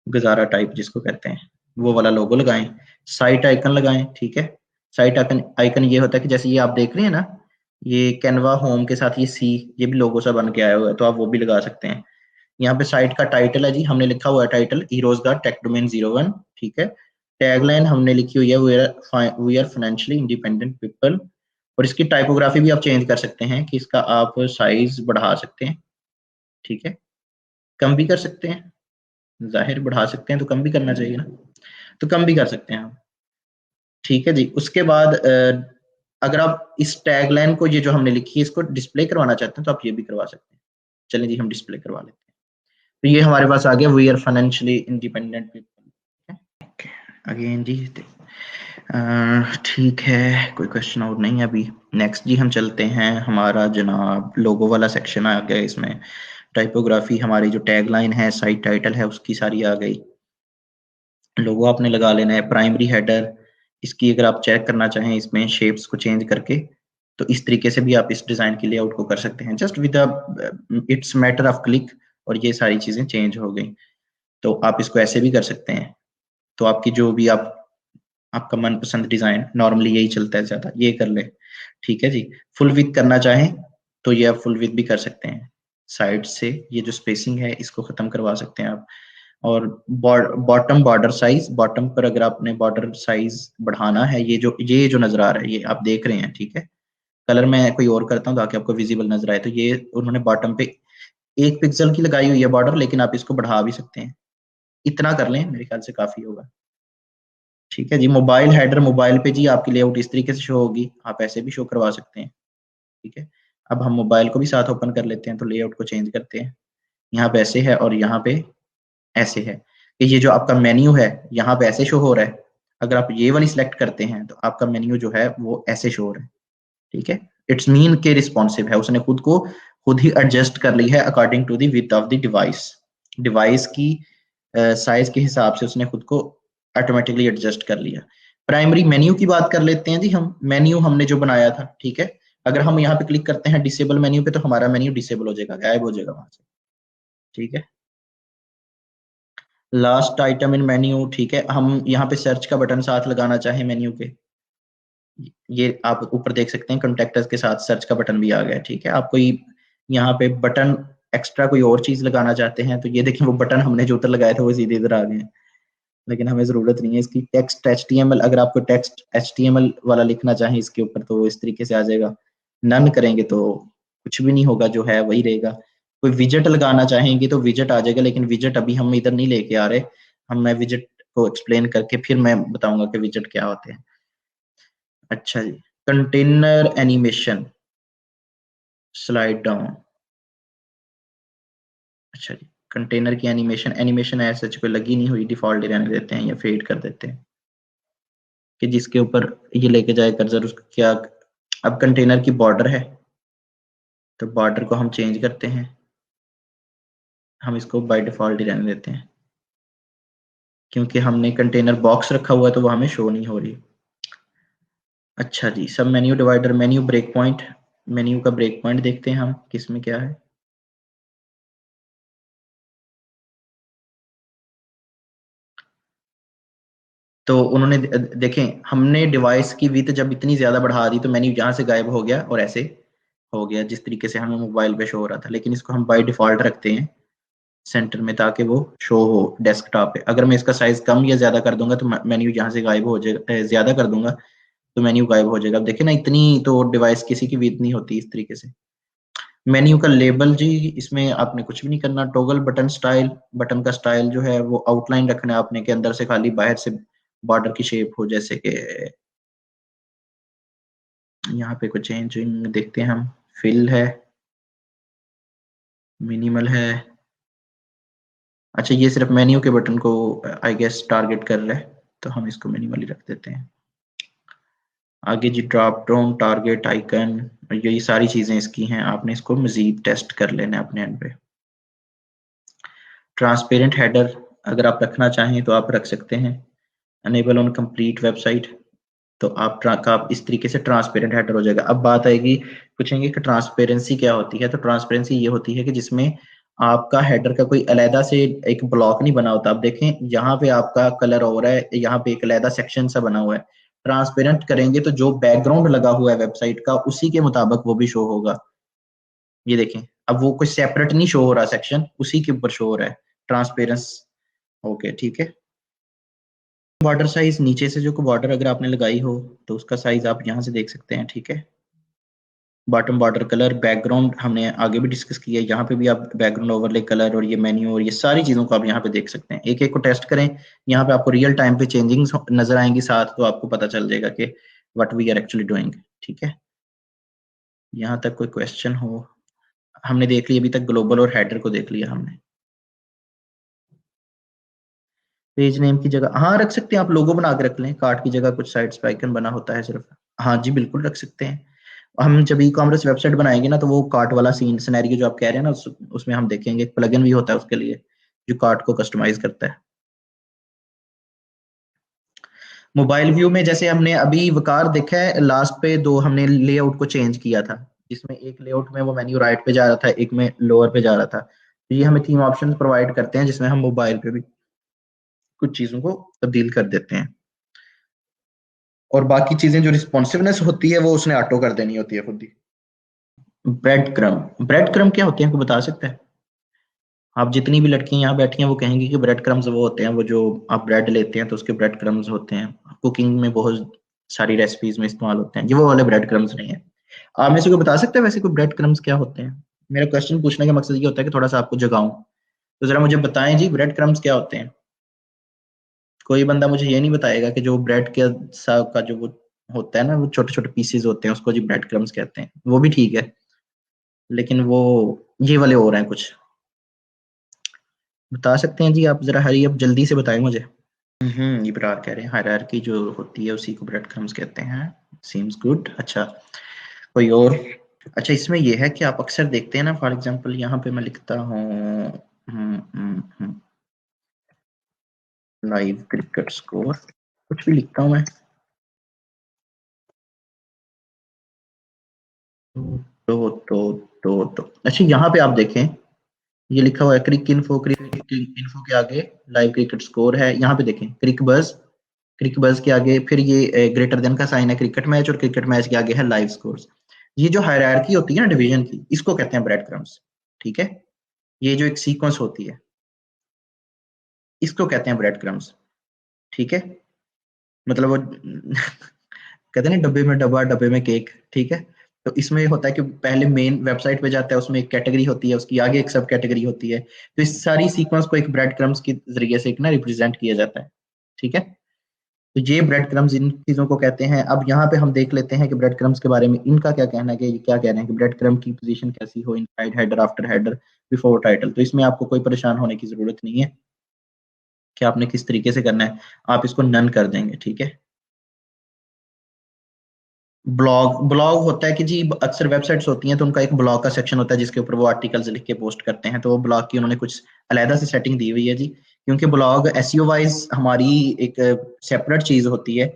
गुजारा टाइप जिसको कहते हैं, वो वाला लोगो लगाएं। साइट आइकन लगाएं, ठीक है। साइट आइकन आइकन ये होता है कि जैसे ये आप देख रहे हैं ना, ये कैनवा होम के साथ ये भी लोगो सा बन के आया हुआ है, तो आप वो भी लगा सकते हैं। यहाँ पे साइट का टाइटल है जी, हमने लिखा हुआ है title heroes guard tech domain 01, ठीक है। टैगलाइन हमने लिखी हुई है we are financially independent people. और इसकी टाइपोग्राफी भी आप चेंज कर सकते हैं कि इसका आप साइज बढ़ा सकते हैं, ठीक है, कम भी कर सकते हैं। जाहिर बढ़ा सकते हैं तो कम भी करना चाहिए ना, तो कम भी कर सकते हैं हम, ठीक है जी। उसके बाद अगर आप इस टैगलाइन को, ये जो हमने लिखी है, इसको डिस्प्ले करवाना चाहते हैं तो आप ये भी करवा सकते हैं। चलिए जी हम डिस्प्ले करवा लेते हैं। तो ये हमारे पास आ गया we are financially independent people. Again जी ठीक है, कोई क्वेश्चन और नहीं है अभी। नेक्स्ट जी हम चलते हैं, हमारा जनाब लोगो वाला सेक्शन आ गया। इसमें टाइपोग्राफी, हमारी जो टैगलाइन है, साइट टाइटल है, उसकी सारी आ गई। लोगो आपने लगा लेना है। प्राइमरी हेडर, इसकी अगर आप चेक करना चाहें इसमें शेप्स को चेंज करके, तो इस तरीके से भी आप इस डिजाइन के लेआउट को कर सकते हैं, just with its matter of click, और ये सारी चीजें चेंज हो गई। तो आप इसको ऐसे भी कर सकते हैं। तो आपकी जो भी आपका मनपसंद डिजाइन, नॉर्मली यही चलता है ज्यादा, ये कर ले, ठीक है जी। फुल विथ करना चाहें तो ये आप फुल विथ भी कर सकते हैं। साइड से ये जो स्पेसिंग है इसको खत्म करवा सकते हैं आप। और बॉटम बॉर्डर साइज, बॉटम पर अगर आपने बॉर्डर साइज बढ़ाना है, ये जो नजर आ रहा है, ये आप देख रहे हैं, ठीक है। कलर मैं कोई और करता हूँ ताकि आपको विजिबल नजर आए। तो ये उन्होंने बॉटम पे 1 पिक्सल की लगाई हुई है बॉर्डर, लेकिन आप इसको बढ़ा भी सकते हैं। इतना कर लें, मेरे ख्याल से काफी होगा, ठीक है जी। मोबाइल हेडर, मोबाइल पे जी आपकी लेआउट इस तरीके से शो होगी, आप ऐसे भी शो करवा सकते हैं, ठीक है। अब हम मोबाइल को भी साथ ओपन कर लेते हैं, तो लेआउट को चेंज करते हैं। यहाँ पे ऐसे है और यहाँ पे ऐसे है कि ये जो आपका मेन्यू है यहाँ पे ऐसे शो हो रहा है। अगर आप ये वाली सिलेक्ट करते हैं तो आपका मेन्यू जो है वो ऐसे शो हो रहा है, ठीक है। इट्स मीन के रिस्पॉन्सिव है, उसने खुद ही एडजस्ट कर ली है according to the width of the device. Device की साइज के हिसाब से उसने खुद को ऑटोमेटिकली एडजस्ट कर लिया। प्राइमरी मेन्यू की बात कर लेते हैं जी हम। मेन्यू हमने जो बनाया था, ठीक है, अगर हम यहाँ पे क्लिक करते हैं डिसेबल मेन्यू पे, तो हमारा मेन्यू डिसेबल हो जाएगा, गायब हो जाएगा वहां से, ठीक है। लास्ट आइटम इन मेन्यू, ठीक है। हम यहाँ पे सर्च का बटन साथ लगाना चाहे मेन्यू के, ये आप ऊपर देख सकते हैं, कॉन्टेक्टर्स के साथ सर्च का बटन भी आ गया, ठीक है। आप कोई यहाँ पे बटन एक्स्ट्रा कोई और चीज लगाना चाहते हैं तो ये देखें, वो बटन हमने जो उधर लगाए थे वो सीधे इधर आ गए हैं, लेकिन हमें जरूरत नहीं है इसकी। टेक्स्ट HTML, अगर आपको टेक्स्ट HTML वाला लिखना चाहे इसके ऊपर तो वो इस तरीके से आ जाएगा। नन करेंगे तो कुछ भी नहीं होगा, जो है वही रहेगा। कोई विजेट लगाना चाहेंगे तो विजेट आ जाएगा, लेकिन विजेट अभी हम इधर नहीं लेके आ रहे। मैं विजेट को एक्सप्लेन करके फिर मैं बताऊंगा कि विजेट क्या होते हैं। अच्छा जी, कंटेनर एनिमेशन, स्लाइड डाउन। अच्छा जी, कंटेनर की एनिमेशन ऐसे कोई लगी नहीं हुई, डिफॉल्ट रहने देते हैं या फेड कर देते हैं कि जिसके ऊपर ये लेके जाए कर्सर उसको क्या। अब कंटेनर की बॉर्डर है तो बॉर्डर को हम चेंज करते हैं, हम इसको बाय डिफॉल्ट ही रहने देते हैं क्योंकि हमने कंटेनर बॉक्स रखा हुआ है तो वो हमें शो नहीं हो रही। अच्छा जी, sub menu divider, menu break point, menu का ब्रेक पॉइंट देखते हैं हम किसमें क्या है। तो उन्होंने देखें, हमने डिवाइस की विड्थ जब इतनी ज्यादा बढ़ा दी तो मेन्यू यहाँ से गायब हो गया और ऐसे हो गया जिस तरीके से हमें मोबाइल पे शो हो रहा था। लेकिन इसको हम बाय डिफॉल्ट रखते हैं सेंटर में ताकि वो शो हो डेस्कटॉप पे। अगर मैं इसका साइज कम या ज्यादा कर दूंगा तो मेन्यू यहाँ से गायब हो जाएगा, ज्यादा कर दूंगा तो मेन्यू गायब हो जाएगा। अब देखिए ना, इतनी तो डिवाइस किसी की विड्थ नहीं होती इस तरीके से। मेन्यू का लेबल जी, इसमें आपने कुछ भी नहीं करना। टॉगल बटन स्टाइल, बटन का स्टाइल जो है वो आउटलाइन रखना है आपने के अंदर से खाली, बाहर से बॉर्डर की शेप हो, जैसे कि यहाँ पे कुछ चेंजिंग देखते हैं हम। फिल है, मिनिमल है। अच्छा, ये सिर्फ मेन्यू के बटन को आई गेस टारगेट कर रहा है तो हम इसको मिनिमली रख देते हैं। आगे जी ड्रॉप डाउन, टारगेट आइकन, यही सारी चीजें इसकी हैं, आपने इसको मजीद टेस्ट कर लेना है अपने एंड पे। ट्रांसपेरेंट हेडर अगर आप रखना चाहें तो आप रख सकते हैं। अनेबल ऑन कंप्लीट वेबसाइट, तो आप इस तरीके से ट्रांसपेरेंट हेडर हो जाएगा। अब बात आएगी, पूछेंगे कि ट्रांसपेरेंसी क्या होती है। तो ट्रांसपेरेंसी ये होती है कि जिसमें आपका हेडर का कोई अलहदा से एक ब्लॉक नहीं बना होता। आप देखें यहाँ पे आपका कलर हो रहा है, यहाँ पे एक अलहदा सेक्शन सा बना हुआ है। ट्रांसपेरेंट करेंगे तो जो बैकग्राउंड लगा हुआ है वेबसाइट का उसी के मुताबिक वो भी शो होगा। ये देखें, अब वो कोई सेपरेट नहीं शो हो रहा सेक्शन, उसी के ऊपर शो हो रहा है ट्रांसपेरेंस। ओके ठीक है। बॉर्डर साइज, नीचे से जो बॉर्डर अगर आपने लगाई हो तो उसका साइज आप यहाँ से देख सकते हैं, ठीक है। बॉटम बॉर्डर कलर, बैकग्राउंड हमने आगे भी डिस्कस किया है, यहाँ पे भी आप बैकग्राउंड ओवरले कलर और ये मेन्यू और ये सारी चीजों को आप यहाँ पे देख सकते हैं। एक एक को टेस्ट करें, यहाँ पे आपको रियल टाइम पे चेंजिंग नजर आएंगी साथ, तो आपको पता चल जाएगा कि what we are actually doing. ठीक है, यहाँ तक कोई क्वेश्चन हो? हमने देख लिया अभी तक, ग्लोबल और हेडर को देख लिया हमने। पेज नेम की जगह हाँ रख सकते हैं आप, लोगो बना के रख लें। कार्ड की जगह कुछ साइट्स पे आइकन बना होता है सिर्फ। हाँ जी बिल्कुल रख सकते हैं। हम जब ई कॉमर्स वेबसाइट बनाएंगे ना तो वो कार्ट वाला सीन सिनेरियो जो आप कह रहे हैं ना उसमें हम देखेंगे। एक प्लगइन भी होता है उसके लिए जो कार्ट को कस्टमाइज करता है। मोबाइल व्यू में जैसे हमने अभी वकार देखा है, लास्ट पे दो हमने लेआउट को चेंज किया था, जिसमें एक लेआउट में वो मेन्यू राइट पे जा रहा था, एक में लोअर पे जा रहा था। तो ये हमें 3 ऑप्शन प्रोवाइड करते हैं जिसमें हम मोबाइल पे भी कुछ चीजों को तब्दील कर देते हैं। और बाकी चीजें जो रिस्पॉन्सिवनेस होती है वो उसने ऑटो कर देनी होती है खुद ही। ब्रेड क्रम, ब्रेड क्रम क्या होते हैं आपको बता सकते हैं? आप जितनी भी लड़कियां यहाँ बैठी हैं वो कहेंगी कि ब्रेड क्रम्स वो होते हैं, वो जो आप ब्रेड लेते हैं तो उसके ब्रेड क्रम्स होते हैं, कुकिंग में बहुत सारी रेसिपीज में इस्तेमाल होते हैं। ये वो वाले ब्रेड क्रम्स नहीं है। आप में से कोई बता सकते हैं वैसे कोई ब्रेड क्रम्स क्या होते हैं? मेरा क्वेश्चन पूछने का मकसद ये होता है कि थोड़ा सा आपको जगाऊं। तो जरा मुझे बताएं जी, ब्रेड क्रम्स क्या होते हैं? कोई बंदा मुझे ये नहीं बताएगा कि जो ब्रेड के साथ का जो वो होता है ना, वो छोटे छोटे पीसेज होते हैं, उसको जी ब्रेड क्रम्स कहते हैं। वो भी ठीक है, लेकिन वो ये वाले हो रहे हैं कुछ। बता सकते हैं जी आप? जरा हरी अब जल्दी से बताएं मुझे। इब्रार कह रहे हैं हायरार्की जो होती है उसी को ब्रेड क्रम्स कहते हैं। Seems good. अच्छा, कोई और? अच्छा, इसमें यह है कि आप अक्सर देखते हैं ना, फॉर एग्जांपल यहाँ पे मैं लिखता हूँ लाइव क्रिकेट स्कोर, कुछ भी लिखता हूँ मैं। तो अच्छा, यहाँ पे आप देखें ये लिखा हुआ है क्रिक इन्फो। क्रिक इन्फो के आगे लाइव क्रिकेट स्कोर है। यहाँ पे देखें क्रिक बज के आगे फिर ये ग्रेटर देन का साइन है क्रिकेट मैच, और क्रिकेट मैच के आगे है लाइव स्कोर्स। ये जो हायरार्की होती है ना डिवीजन की, इसको कहते हैं ब्रेड क्रम्स। ठीक है, ये जो एक सीक्वेंस होती है इसको कहते हैं ब्रेड क्रम्स। ठीक है, मतलब वो कहते हैं ना डब्बे में डब्बा डब्बे में केक। ठीक है, तो इसमें होता है कि पहले मेन वेबसाइट पे जाता है, उसमें एक कैटेगरी होती है, उसकी आगे एक सब कैटेगरी होती है। तो इस सारी सीक्वेंस को एक ब्रेड क्रम्स के जरिए से एक ना रिप्रेजेंट किया जाता है। ठीक है, तो ये ब्रेड क्रम्स इन चीजों को कहते हैं। अब यहाँ पे हम देख लेते हैं कि ब्रेड क्रम्स के बारे में इनका क्या कहना है, कि ये क्या कह रहे हैं कि ब्रेड क्रम की पोजीशन कैसी हो, inside header, after header, before title. तो इसमें आपको कोई परेशान होने की जरूरत नहीं है कि आपने किस तरीके से करना है, आप इसको नन कर देंगे, ठीक है। ब्लॉग, ब्लॉग होता है कि जी अक्सर वेबसाइट्स होती हैं तो उनका एक ब्लॉग का सेक्शन होता है जिसके ऊपर वो आर्टिकल्स लिख के पोस्ट करते हैं, तो वो ब्लॉग की उन्होंने कुछ अलहदा से सेटिंग दी हुई है जी, क्योंकि ब्लॉग एसईओ वाइज हमारी एक सेपरेट चीज होती है।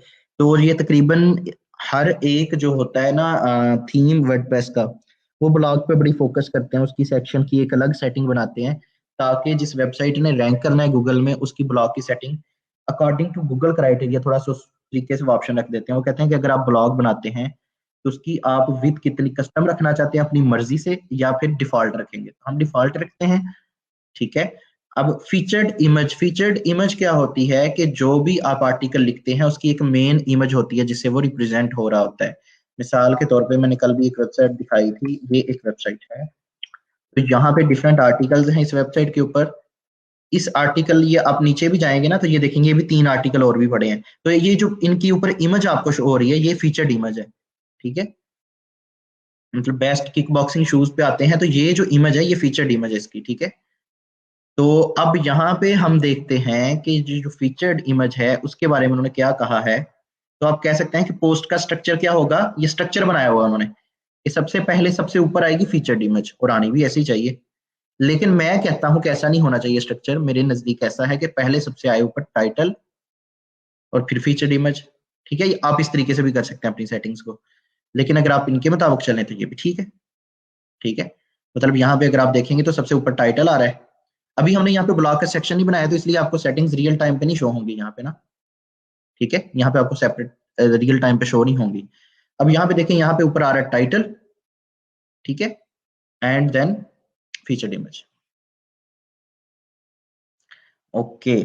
तो ये तकरीबन हर एक जो होता है ना थीम वर्डप्रेस का, वो ब्लॉग पे बड़ी फोकस करते हैं, उसकी सेक्शन की एक अलग सेटिंग बनाते हैं, ताकि जिस वेबसाइट ने रैंक करना है गूगल में उसकी ब्लॉग की setting according to Google criteria थोड़ा सा तरीके से वो ऑप्शन रख देते हैं। वो कहते हैं कि अगर आप ब्लॉग बनाते हैं तो उसकी आप विथ कितनी कस्टम रखना चाहते हैं अपनी मर्जी से, या फिर डिफॉल्ट रखेंगे, तो हम डिफॉल्ट रखते हैं, ठीक है। अब फीचर्ड इमेज, फीचर्ड इमेज क्या होती है कि जो भी आप आर्टिकल लिखते हैं उसकी एक मेन इमेज होती है जिससे वो रिप्रेजेंट हो रहा होता है। मिसाल के तौर पे मैंने कल भी एक वेबसाइट दिखाई थी, ये एक वेबसाइट है, तो यहाँ पे डिफरेंट आर्टिकल्स हैं इस वेबसाइट के ऊपर। इस आर्टिकल, ये आप नीचे भी जाएंगे ना तो ये देखेंगे ये भी 3 आर्टिकल और भी पड़े हैं, तो ये जो इनके ऊपर इमेज आपको शो हो रही है ये फीचर्ड इमेज है, ठीक है। मतलब बेस्ट किक बॉक्सिंग शूज पे आते हैं तो ये जो इमेज है ये फीचर्ड इमेज है इसकी, ठीक है। तो अब यहाँ पे हम देखते हैं कि जो फीचर्ड इमेज है उसके बारे में उन्होंने क्या कहा है। तो आप कह सकते हैं कि पोस्ट का स्ट्रक्चर क्या होगा, ये स्ट्रक्चर बनाया हुआ उन्होंने कि सबसे पहले सबसे ऊपर आएगी फीचर्ड इमेज, और आनी भी ऐसी चाहिए। लेकिन मैं कहता हूं कि ऐसा नहीं होना चाहिए स्ट्रक्चर, मेरे नजदीक ऐसा है कि पहले सबसे आए ऊपर टाइटल और फिर फीचर्ड इमेज, ठीक है। आप इस तरीके से भी कर सकते हैं अपनी सेटिंग्स को, लेकिन अगर आप इनके मुताबिक चलें तो ये भी ठीक है, ठीक है। मतलब यहाँ पे अगर आप देखेंगे तो सबसे ऊपर टाइटल आ रहा है। अभी हमने यहाँ पे ब्लॉग का सेक्शन नहीं बनाया तो इसलिए आपको सेटिंग्स रियल टाइम पे नहीं शो होंगी यहाँ पे ना, ठीक है। यहाँ पे आपको सेपरेट रियल टाइम पे शो नहीं होंगी। अब यहाँ पे देखें, यहाँ पे ऊपर आ रहा है टाइटल, ठीक है, and then featured image, okay.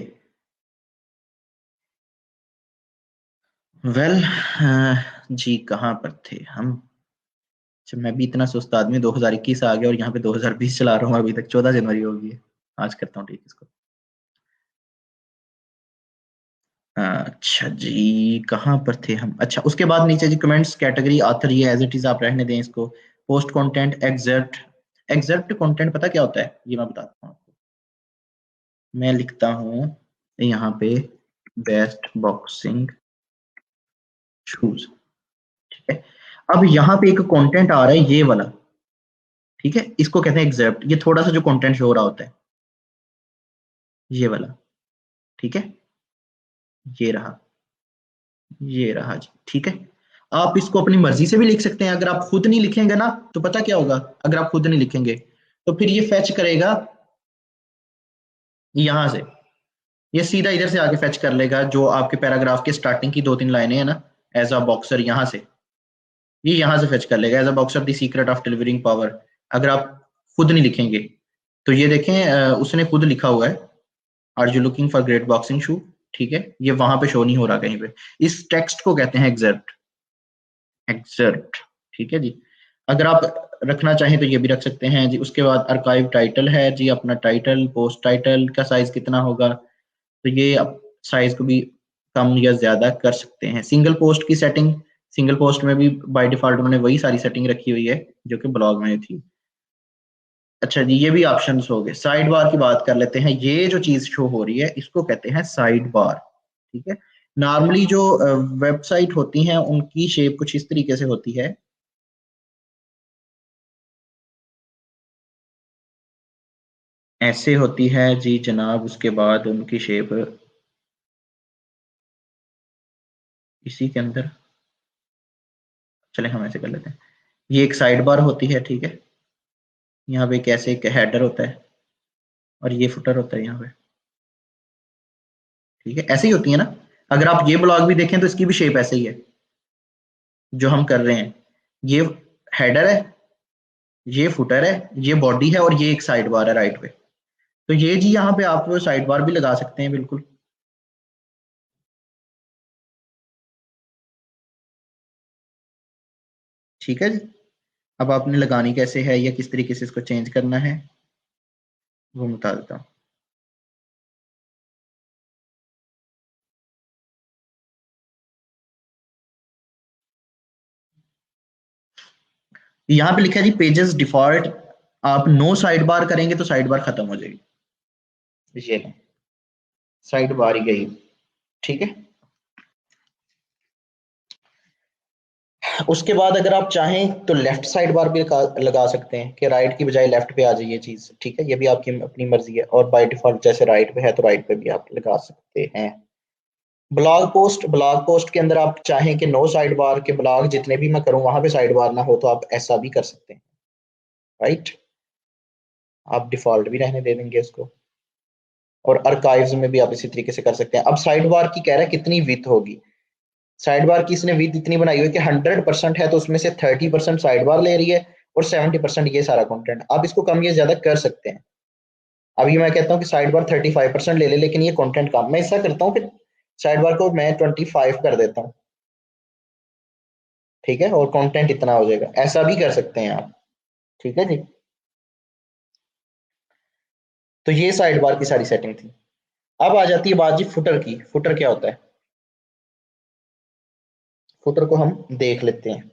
Well जी कहाँ पर थे हम। अच्छा, मैं भी इतना सुस्त आदमी, 2021 आ गया और यहाँ पे 2020 चला रहा हूँ, अभी तक 14 जनवरी होगी है। आज करता हूँ ठीक इसको। अच्छा जी कहाँ पर थे हम। अच्छा, उसके बाद नीचे जी कमेंट्स कैटेगरी ऑथर, ये एज इट इज आप रहने दें इसको। Post content exert, exert content पता क्या होता है, ये मैं बताता हूँ आपको। मैं लिखता हूँ यहाँ पे बेस्ट बॉक्सिंग शूज, ठीक है। अब यहाँ पे एक कंटेंट आ रहा है ये वाला, ठीक है, इसको कहते हैं एग्जर्ट। ये थोड़ा सा जो कंटेंट शो हो रहा होता है ये वाला, ठीक है, ये रहा, ये रहा जी, ठीक है। आप इसको अपनी मर्जी से भी लिख सकते हैं। अगर आप खुद नहीं लिखेंगे ना तो पता क्या होगा, अगर आप खुद नहीं लिखेंगे तो फिर ये फेच करेगा यहां से, ये सीधा इधर से आके फेच कर लेगा जो आपके पैराग्राफ के स्टार्टिंग की 2-3 लाइनें हैं ना, एज अ बॉक्सर, यहां से ये यहां से फेच कर लेगा, as a boxer the secret of delivering power. अगर आप खुद नहीं लिखेंगे तो ये देखें उसने खुद लिखा हुआ है, are you looking for great boxing shoe, ठीक है, ये वहां पे शो नहीं हो रहा कहीं पे। इस टेक्स्ट को कहते हैं एग्जर्ट, एग्जर्ट, ठीक है जी। अगर आप रखना चाहें तो ये भी रख सकते हैं जी। उसके बाद अर्काइव टाइटल है जी, अपना टाइटल, पोस्ट टाइटल का साइज कितना होगा, तो ये आप साइज को भी कम या ज्यादा कर सकते हैं। सिंगल पोस्ट की सेटिंग, सिंगल पोस्ट में भी बाय डिफॉल्ट उन्होंने वही सारी सेटिंग रखी हुई है जो कि ब्लॉग में थी। अच्छा जी, ये भी ऑप्शंस हो गए। साइड बार की बात कर लेते हैं। ये जो चीज शो हो रही है इसको कहते हैं साइड बार, ठीक है। नॉर्मली जो वेबसाइट होती हैं उनकी शेप कुछ इस तरीके से होती है, ऐसे होती है जी जनाब। उसके बाद उनकी शेप इसी के अंदर, चले हम ऐसे कर लेते हैं। ये एक साइड बार होती है, ठीक है। यहाँ पे कैसे एक हेडर होता है और ये फुटर होता है यहाँ पे, ठीक है, ऐसे ही होती है ना। अगर आप ये ब्लॉग भी देखें तो इसकी भी शेप ऐसे ही है जो हम कर रहे हैं। ये हेडर है, ये फुटर है, ये बॉडी है और ये एक साइड बार है राइट पे। तो ये जी यहाँ पे आप साइड बार भी लगा सकते हैं बिल्कुल, ठीक है जी। अब आपने लगानी कैसे है या किस तरीके से इसको चेंज करना है वो बता देता हूँ। यहाँ पे लिखा है जी पेजेस डिफॉल्ट, आप नो साइड बार करेंगे तो साइड बार खत्म हो जाएगी, ये साइड बार ही गई, ठीक है। उसके बाद अगर आप चाहें तो लेफ्ट साइड बार भी लगा सकते हैं कि राइट की बजाय लेफ्ट पे आ जाए ये चीज, ठीक है, ये भी आपकी अपनी मर्जी है। और बाय डिफॉल्ट जैसे राइट पे है तो राइट पे भी आप लगा सकते हैं। ब्लॉग पोस्ट के अंदर आप चाहें कि नो साइड बार के ब्लॉग जितने भी मैं करूं वहां पे साइड बार ना हो तो आप ऐसा भी कर सकते हैं, राइट। आप डिफॉल्ट भी रहने दे देंगे उसको। और आर्काइव्स में भी आप इसी तरीके से कर सकते हैं। अब साइड बार की कह रहा है कितनी विथ होगी। साइड बार की इसने विथ इतनी बनाई हुई है कि 100% है तो उसमें से 30% साइड बार ले रही है और 70% ये सारा कंटेंट। आप इसको कम या ज्यादा कर सकते हैं। अभी मैं कहता हूँ कि साइड बार 35% ले ले, लेकिन ये कंटेंट कम, मैं ऐसा करता हूँ कि साइड बार को मैं 25 कर देता हूँ, ठीक है, और कंटेंट इतना हो जाएगा। ऐसा भी कर सकते हैं आप, ठीक है जी। तो ये साइड बार की सारी सेटिंग थी। अब आ जाती है बात जी फुटर की। फुटर क्या होता है, फुटर को हम देख लेते हैं।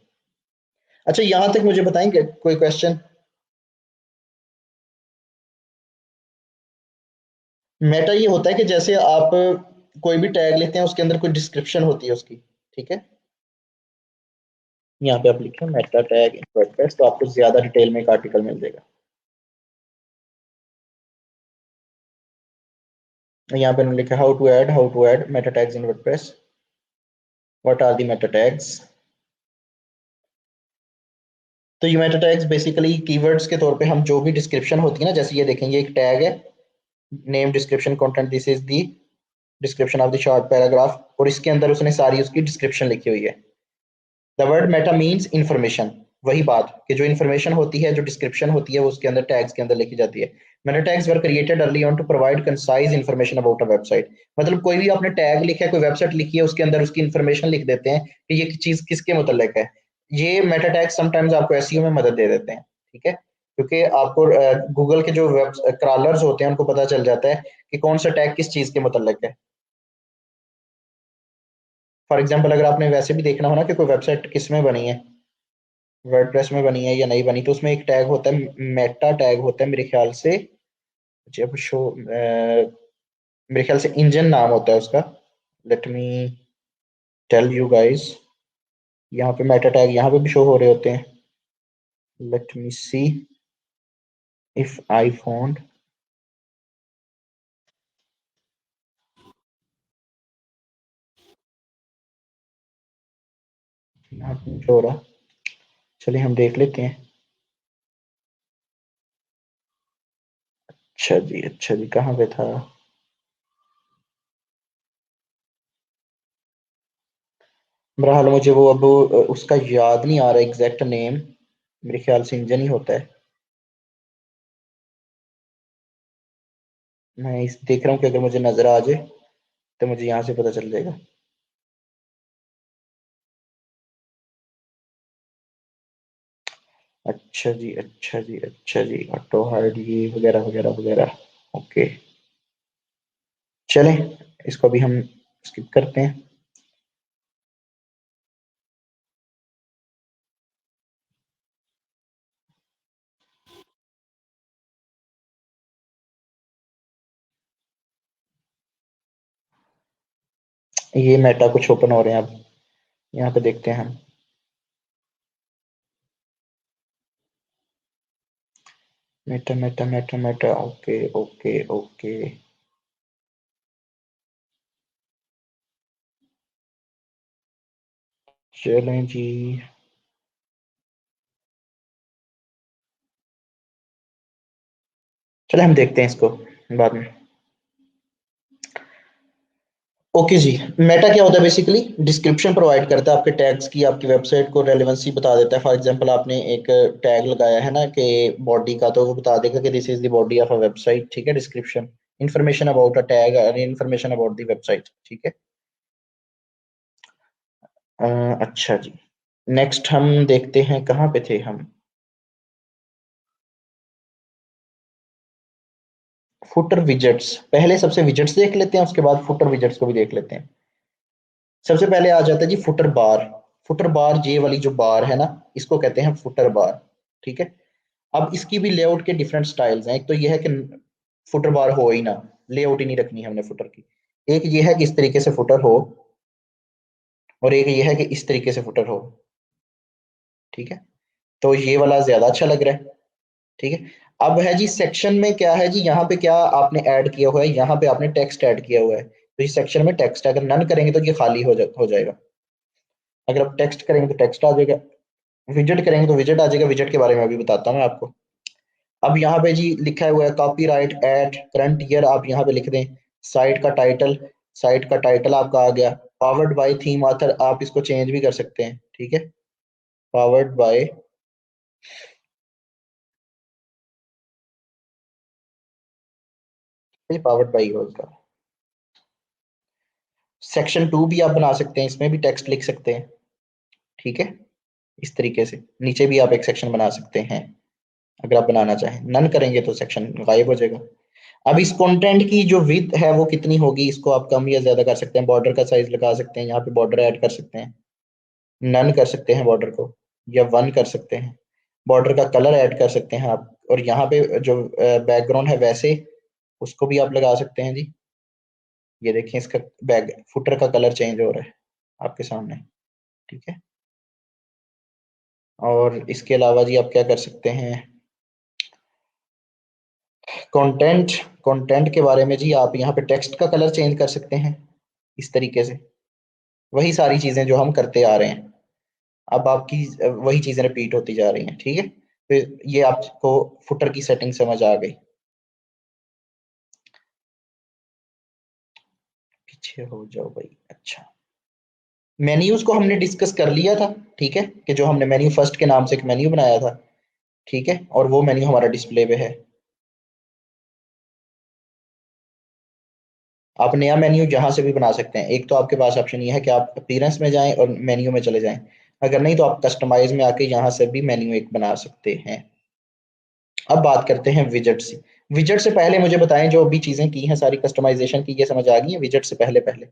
अच्छा यहां तक मुझे बताएंगे कोई क्वेश्चन। मेटा ये होता है कि जैसे आप कोई भी टैग लेते हैं उसके अंदर कोई डिस्क्रिप्शन होती है उसकी, ठीक है। यहाँ पे आप लिखें मेटा टैग इन वर्डप्रेस तो आपको ज्यादा डिटेल में एक आर्टिकल मिल जाएगा। यहाँ पे लिखा how to add meta tags in WordPress, what are the meta tags. तो ये मेटा टैग्स बेसिकली कीवर्ड्स के तौर पे हम जो भी डिस्क्रिप्शन होती है ना, जैसे ये देखेंगे एक टैग है name description content, this is the description of the short paragraph, और इसके अंदर उसने सारी उसकी डिस्क्रिप्शन लिखी हुई है। The word Meta means information, वही बात कि जो इन्फॉर्मेशन होती है, जो डिस्क्रिप्शन होती है वो उसके अंदर टैग्स के अंदर लिखी जाती है। Meta tags were created early on to provide concise information about a website. मतलब कोई भी आपने टैग लिखा है, कोई वेबसाइट लिखी है, उसके अंदर उसकी इन्फॉर्मेशन लिख देते हैं कि ये चीज किसके मुतल्लिक है। ये मेटा टैग समटाइम्स आपको एसईओ में मदद दे देते हैं, ठीक है, क्योंकि आपको गूगल के जो वेब क्रॉलर्स होते हैं उनको पता चल जाता है कि कौन सा टैग किस चीज के मुतल्लिक है। फॉर एग्जाम्पल अगर आपने वैसे भी देखना हो ना कि कोई वेबसाइट किस में बनी है, वर्डप्रेस में बनी है या नहीं बनी, तो उसमें एक टैग होता है, मेटा टैग होता है मेरे ख्याल से, जब शो मेरे ख्याल से इंजन नाम होता है उसका। Let me tell you guys, यहाँ पे मेटा टैग यहाँ पे भी शो हो रहे होते हैं। Let me see if I found, यहाँ पे शो हो रहा, चलिए हम देख लेते हैं। अच्छा जी कहाँ पे था। बहरहाल मुझे वो अब उसका याद नहीं आ रहा एग्जैक्ट नेम, मेरे ख्याल से इंजन ही होता है। मैं इस देख रहा हूँ कि अगर मुझे नजर आ जाए तो मुझे यहाँ से पता चल जाएगा। अच्छा जी ऑटो हाइड ये वगैरह वगैरह वगैरह, ओके। चलें इसको भी हम स्किप करते हैं। ये मेटा कुछ ओपन हो रहे हैं अब, यहाँ पे देखते हैं हम। Meta Meta Meta Meta, okay okay okay. चलें जी, चले हम देखते हैं इसको बाद में। ओके जी, मेटा क्या होता है बेसिकली, डिस्क्रिप्शन प्रोवाइड करता है आपके टैग्स की, आपकी वेबसाइट को रेलेवेंसी बता देता है। फॉर एग्जांपल आपने एक टैग लगाया है ना कि बॉडी का, तो वो बता देगा कि this is the body of a website, ठीक है। Description information about a tag और इंफॉर्मेशन अबाउट द वेबसाइट, ठीक है। अच्छा जी, नेक्स्ट हम देखते हैं कहाँ पे थे हम। फुटर विजेट्स, पहले सबसे विजेट्स देख लेते हैं, उसके बाद फुटर विजेट्स को भी देख लेते हैं। सबसे पहले आ जाता है जी फुटर बार। फुटर बार, ये वाली जो बार है ना, इसको कहते हैं फुटर बार। ठीक है। अब इसकी भी लेआउट के डिफरेंट स्टाइल्स हैं। एक तो ये है कि फुटर बार हो ही ना, लेआउट ही नहीं रखनी हमने फुटर की। एक ये है कि इस तरीके से फुटर हो, और एक ये है कि इस तरीके से फुटर हो। ठीक है, तो ये वाला ज्यादा अच्छा लग रहा है। ठीक है। अब है जी सेक्शन में क्या है जी, यहाँ पे क्या आपने ऐड किया हुआ है, यहाँ पे आपने टेक्स्ट ऐड किया हुआ है, तो इस सेक्शन में टेक्स्ट, अगर नन करेंगे तो ये खाली हो जाएगा। अगर आप टेक्स्ट करेंगे तो टेक्स्ट आ जाएगा, विजेट करेंगे तो विजेट आ जाएगा। विजेट के बारे में अभी बताता हूँ मैं आपको। अब यहाँ पे जी लिखा हुआ है कॉपीराइट एट करंट ईयर, आप यहाँ पे लिख दें। साइट का टाइटल, साइट का टाइटल आपका आ गया। पावर्ड बाय थीम ऑथर, आप इसको चेंज भी कर सकते हैं। ठीक है, पावर्ड बाय, पावर्ड बाय होगा। सेक्शन 2 भी आप बना सकते हैं, इसमें भी टेक्स्ट लिख सकते हैं। ठीक है, इस तरीके से नीचे भी आप एक सेक्शन बना सकते हैं अगर आप बनाना चाहें। नन करेंगे तो सेक्शन गायब हो जाएगा। अब इस कंटेंट की जो विड्थ है वो कितनी होगी, इसको आप कम या ज्यादा कर सकते हैं। बॉर्डर का साइज लगा सकते हैं, यहाँ पे बॉर्डर ऐड कर सकते हैं। नन कर सकते हैं बॉर्डर को, या वन कर सकते हैं। बॉर्डर का कलर ऐड कर सकते हैं आप, और यहाँ पे जो बैकग्राउंड है वैसे उसको भी आप लगा सकते हैं जी। ये देखिए इसका बैक फुटर का कलर चेंज हो रहा है आपके सामने। ठीक है। और इसके अलावा जी आप क्या कर सकते हैं, कंटेंट, कंटेंट के बारे में जी आप यहाँ पे टेक्स्ट का कलर चेंज कर सकते हैं इस तरीके से। वही सारी चीजें जो हम करते आ रहे हैं, अब आपकी वही चीजें रिपीट होती जा रही हैं। ठीक है, तो ये आपको फुटर की सेटिंग समझ आ गई। पीछे हो जाओ भाई। अच्छा, मेन्यूज को हमने डिस्कस कर लिया था। ठीक है, कि जो हमने मेन्यू फर्स्ट के नाम से एक मेन्यू बनाया था। ठीक है, और वो मेन्यू हमारा डिस्प्ले पे है। आप नया मेन्यू जहां से भी बना सकते हैं। एक तो आपके पास ऑप्शन ये है कि आप अपीयरेंस में जाएं और मेन्यू में चले जाएं, अगर नहीं तो आप कस्टमाइज में आके यहाँ से भी मेन्यू एक बना सकते हैं। अब बात करते हैं विजेट से। विजेट से पहले मुझे बताएं, जो भी चीजें की हैं सारी कस्टमाइजेशन की, ये समझ आ गई है विजेट से पहले पहले?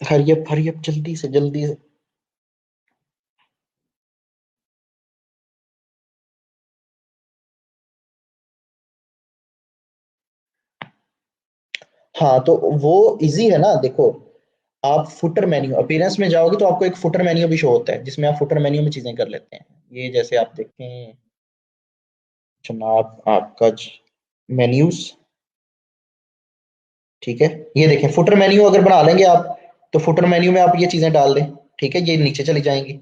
हरियप हरियप, जल्दी से जल्दी से। हाँ तो वो इजी है ना, देखो। आप फुटर मेन्यू अपीयरेंस में जाओगे तो आपको एक फुटर मेन्यू भी शो होता है, जिसमें आप फुटर मेन्यू में चीजें कर लेते हैं। ये जैसे आप देखें जनाब, आपका मेन्यूज। ठीक है, ये देखें फुटर मेन्यू अगर बना लेंगे आप, तो फुटर मेन्यू में आप ये चीजें डाल दें। ठीक है, ये नीचे चली जाएंगी।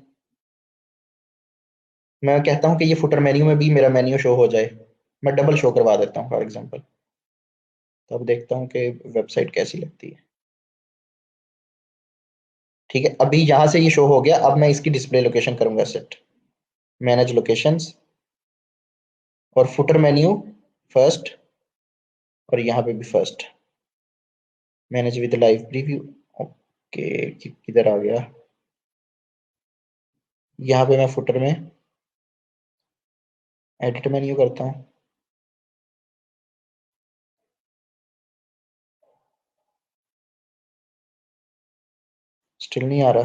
मैं कहता हूँ कि ये फुटर मेन्यू में भी मेरा मेन्यू शो हो जाए। मैं डबल शो करवा देता हूँ फॉर एग्जांपल, तो अब देखता हूँ कि वेबसाइट कैसी लगती है। ठीक है, अभी यहाँ से ये शो हो गया। अब मैं इसकी डिस्प्ले लोकेशन करूंगा सेट, मैनेज लोकेशंस, और फुटर मेन्यू फर्स्ट, और यहाँ पे भी first, manage with live preview. Okay, किधर आ गया, यहाँ पे मैं फुटर में एडिट मेन्यू करता हूँ। स्टिल नहीं आ रहा।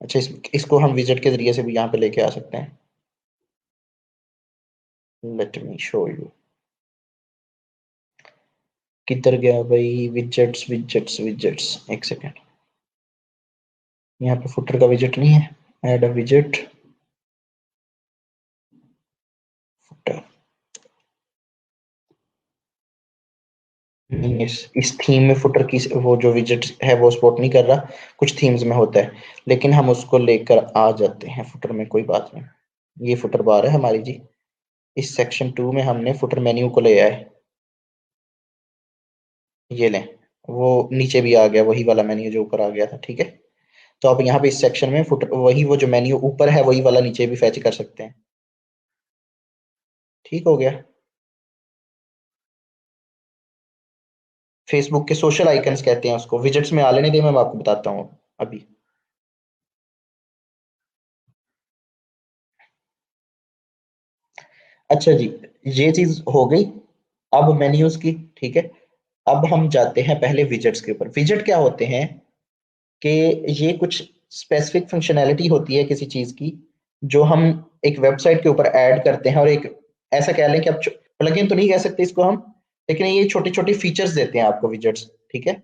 अच्छा, इसको हम विजिट के जरिए से भी यहाँ पे लेके आ सकते हैं। Let me show you. किधर गया भाई, विजेट्स विजेट्स विजेट्स, एक सेकेंड। यहाँ पे फुटर का विजेट नहीं है, ऐड अ विजेट फुटर। नहीं, इस थीम में फुटर की वो जो विजेट है वो सपोर्ट नहीं कर रहा। कुछ थीम्स में होता है, लेकिन हम उसको लेकर आ जाते हैं फुटर में, कोई बात नहीं। ये फुटर बार है हमारी जी। इस सेक्शन 2 में हमने फुटर मेन्यू को ले आए। ये लें, वो नीचे भी आ गया वही वाला मेन्यू जो ऊपर आ गया था। ठीक है, तो आप यहाँ पे इस सेक्शन में फुटर वही वो जो मेन्यू ऊपर है वही वाला नीचे भी फैच कर सकते हैं। ठीक हो गया। फेसबुक के सोशल आइकन्स कहते हैं उसको, विजेट्स में आ लेने दे, मैं आपको बताता हूँ अभी। अच्छा जी, ये चीज हो गई अब मेन्यूज की, ठीक है। अब हम जाते हैं पहले विजेट्स के ऊपर। विजेट क्या होते हैं कि ये कुछ स्पेसिफिक फंक्शनैलिटी होती है किसी चीज की, जो हम एक वेबसाइट के ऊपर ऐड करते हैं, और एक ऐसा कह लें कि अब प्लगइन तो नहीं कह सकते इसको हम, लेकिन ये छोटे छोटे फीचर्स देते हैं आपको विजेट्स, ठीक है।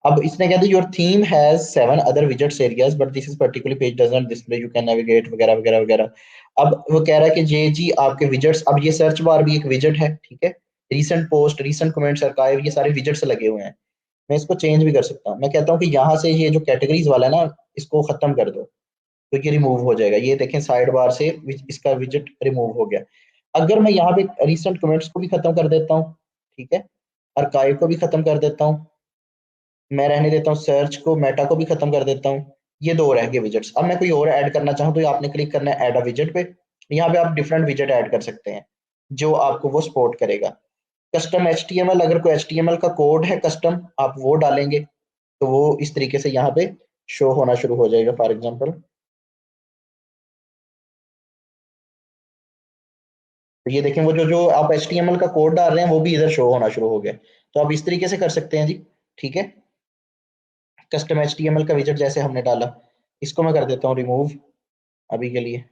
अब इसने कहा था your theme has 7 other widgets areas but this is particular page does not display, you can navigate वगैरह वगैरह वगैरह। अब वो कह रहा है कि ये जी आपके विजेट्स, अब ये सर्च बार भी एक विजेट है, ठीक है। Recent post, recent comments, archive, ये सारे विजेट्स लगे हुए हैं। मैं इसको चेंज भी कर सकता हूँ। मैं कहता हूँ कि यहाँ से ये जो कैटेगरीज वाला है ना, इसको खत्म कर दो, तो ये रिमूव हो जाएगा। ये देखें साइड बार से इसका विजेट रिमूव हो गया। अगर मैं यहाँ पे रिसेंट कमेंट्स को भी खत्म कर देता हूँ, ठीक है, आर्काइव को भी खत्म कर देता हूँ, मैं रहने देता हूँ सर्च को, मेटा को भी खत्म कर देता हूँ, ये दो रह गए विजेट्स। अब मैं कोई और ऐड करना चाहूँ तो आपने क्लिक करना है ऐड अ विजेट पे। यहाँ पे आप डिफरेंट विजेट ऐड कर सकते हैं जो आपको वो सपोर्ट करेगा। कस्टम HTML, अगर कोई HTML का कोड है कस्टम, आप वो डालेंगे तो वो इस तरीके से यहाँ पे शो होना शुरू हो जाएगा। फॉर एग्जाम्पल, तो ये देखें वो जो जो आप HTML का कोड डाल रहे हैं वो भी इधर शो होना शुरू हो गया। तो आप इस तरीके से कर सकते हैं जी, ठीक है। कस्टम HTML का विजेट जैसे हमने डाला, इसको मैं कर देता हूँ रिमूव अभी के लिए।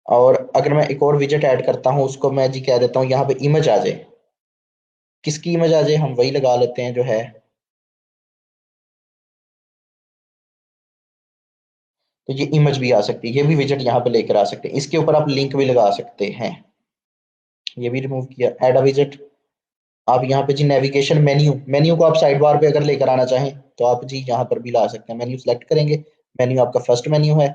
और अगर मैं एक और विजेट ऐड करता हूँ, उसको मैं जी कह देता हूँ यहाँ पे इमेज आ जाए। किसकी इमेज आ जाए, हम वही लगा लेते हैं जो है। तो ये इमेज भी आ सकती है, ये भी विजेट यहाँ पे लेकर आ सकते हैं। इसके ऊपर आप लिंक भी लगा सकते हैं। ये भी रिमूव किया, ऐड अ विजेट। आप यहाँ पे जी नेविगेशन मेन्यू, मेन्यू को आप साइड बार पे अगर लेकर आना चाहें तो आप जी यहाँ पर भी ला सकते हैं। मेन्यू सेलेक्ट करेंगे, मेन्यू आपका फर्स्ट मेन्यू है,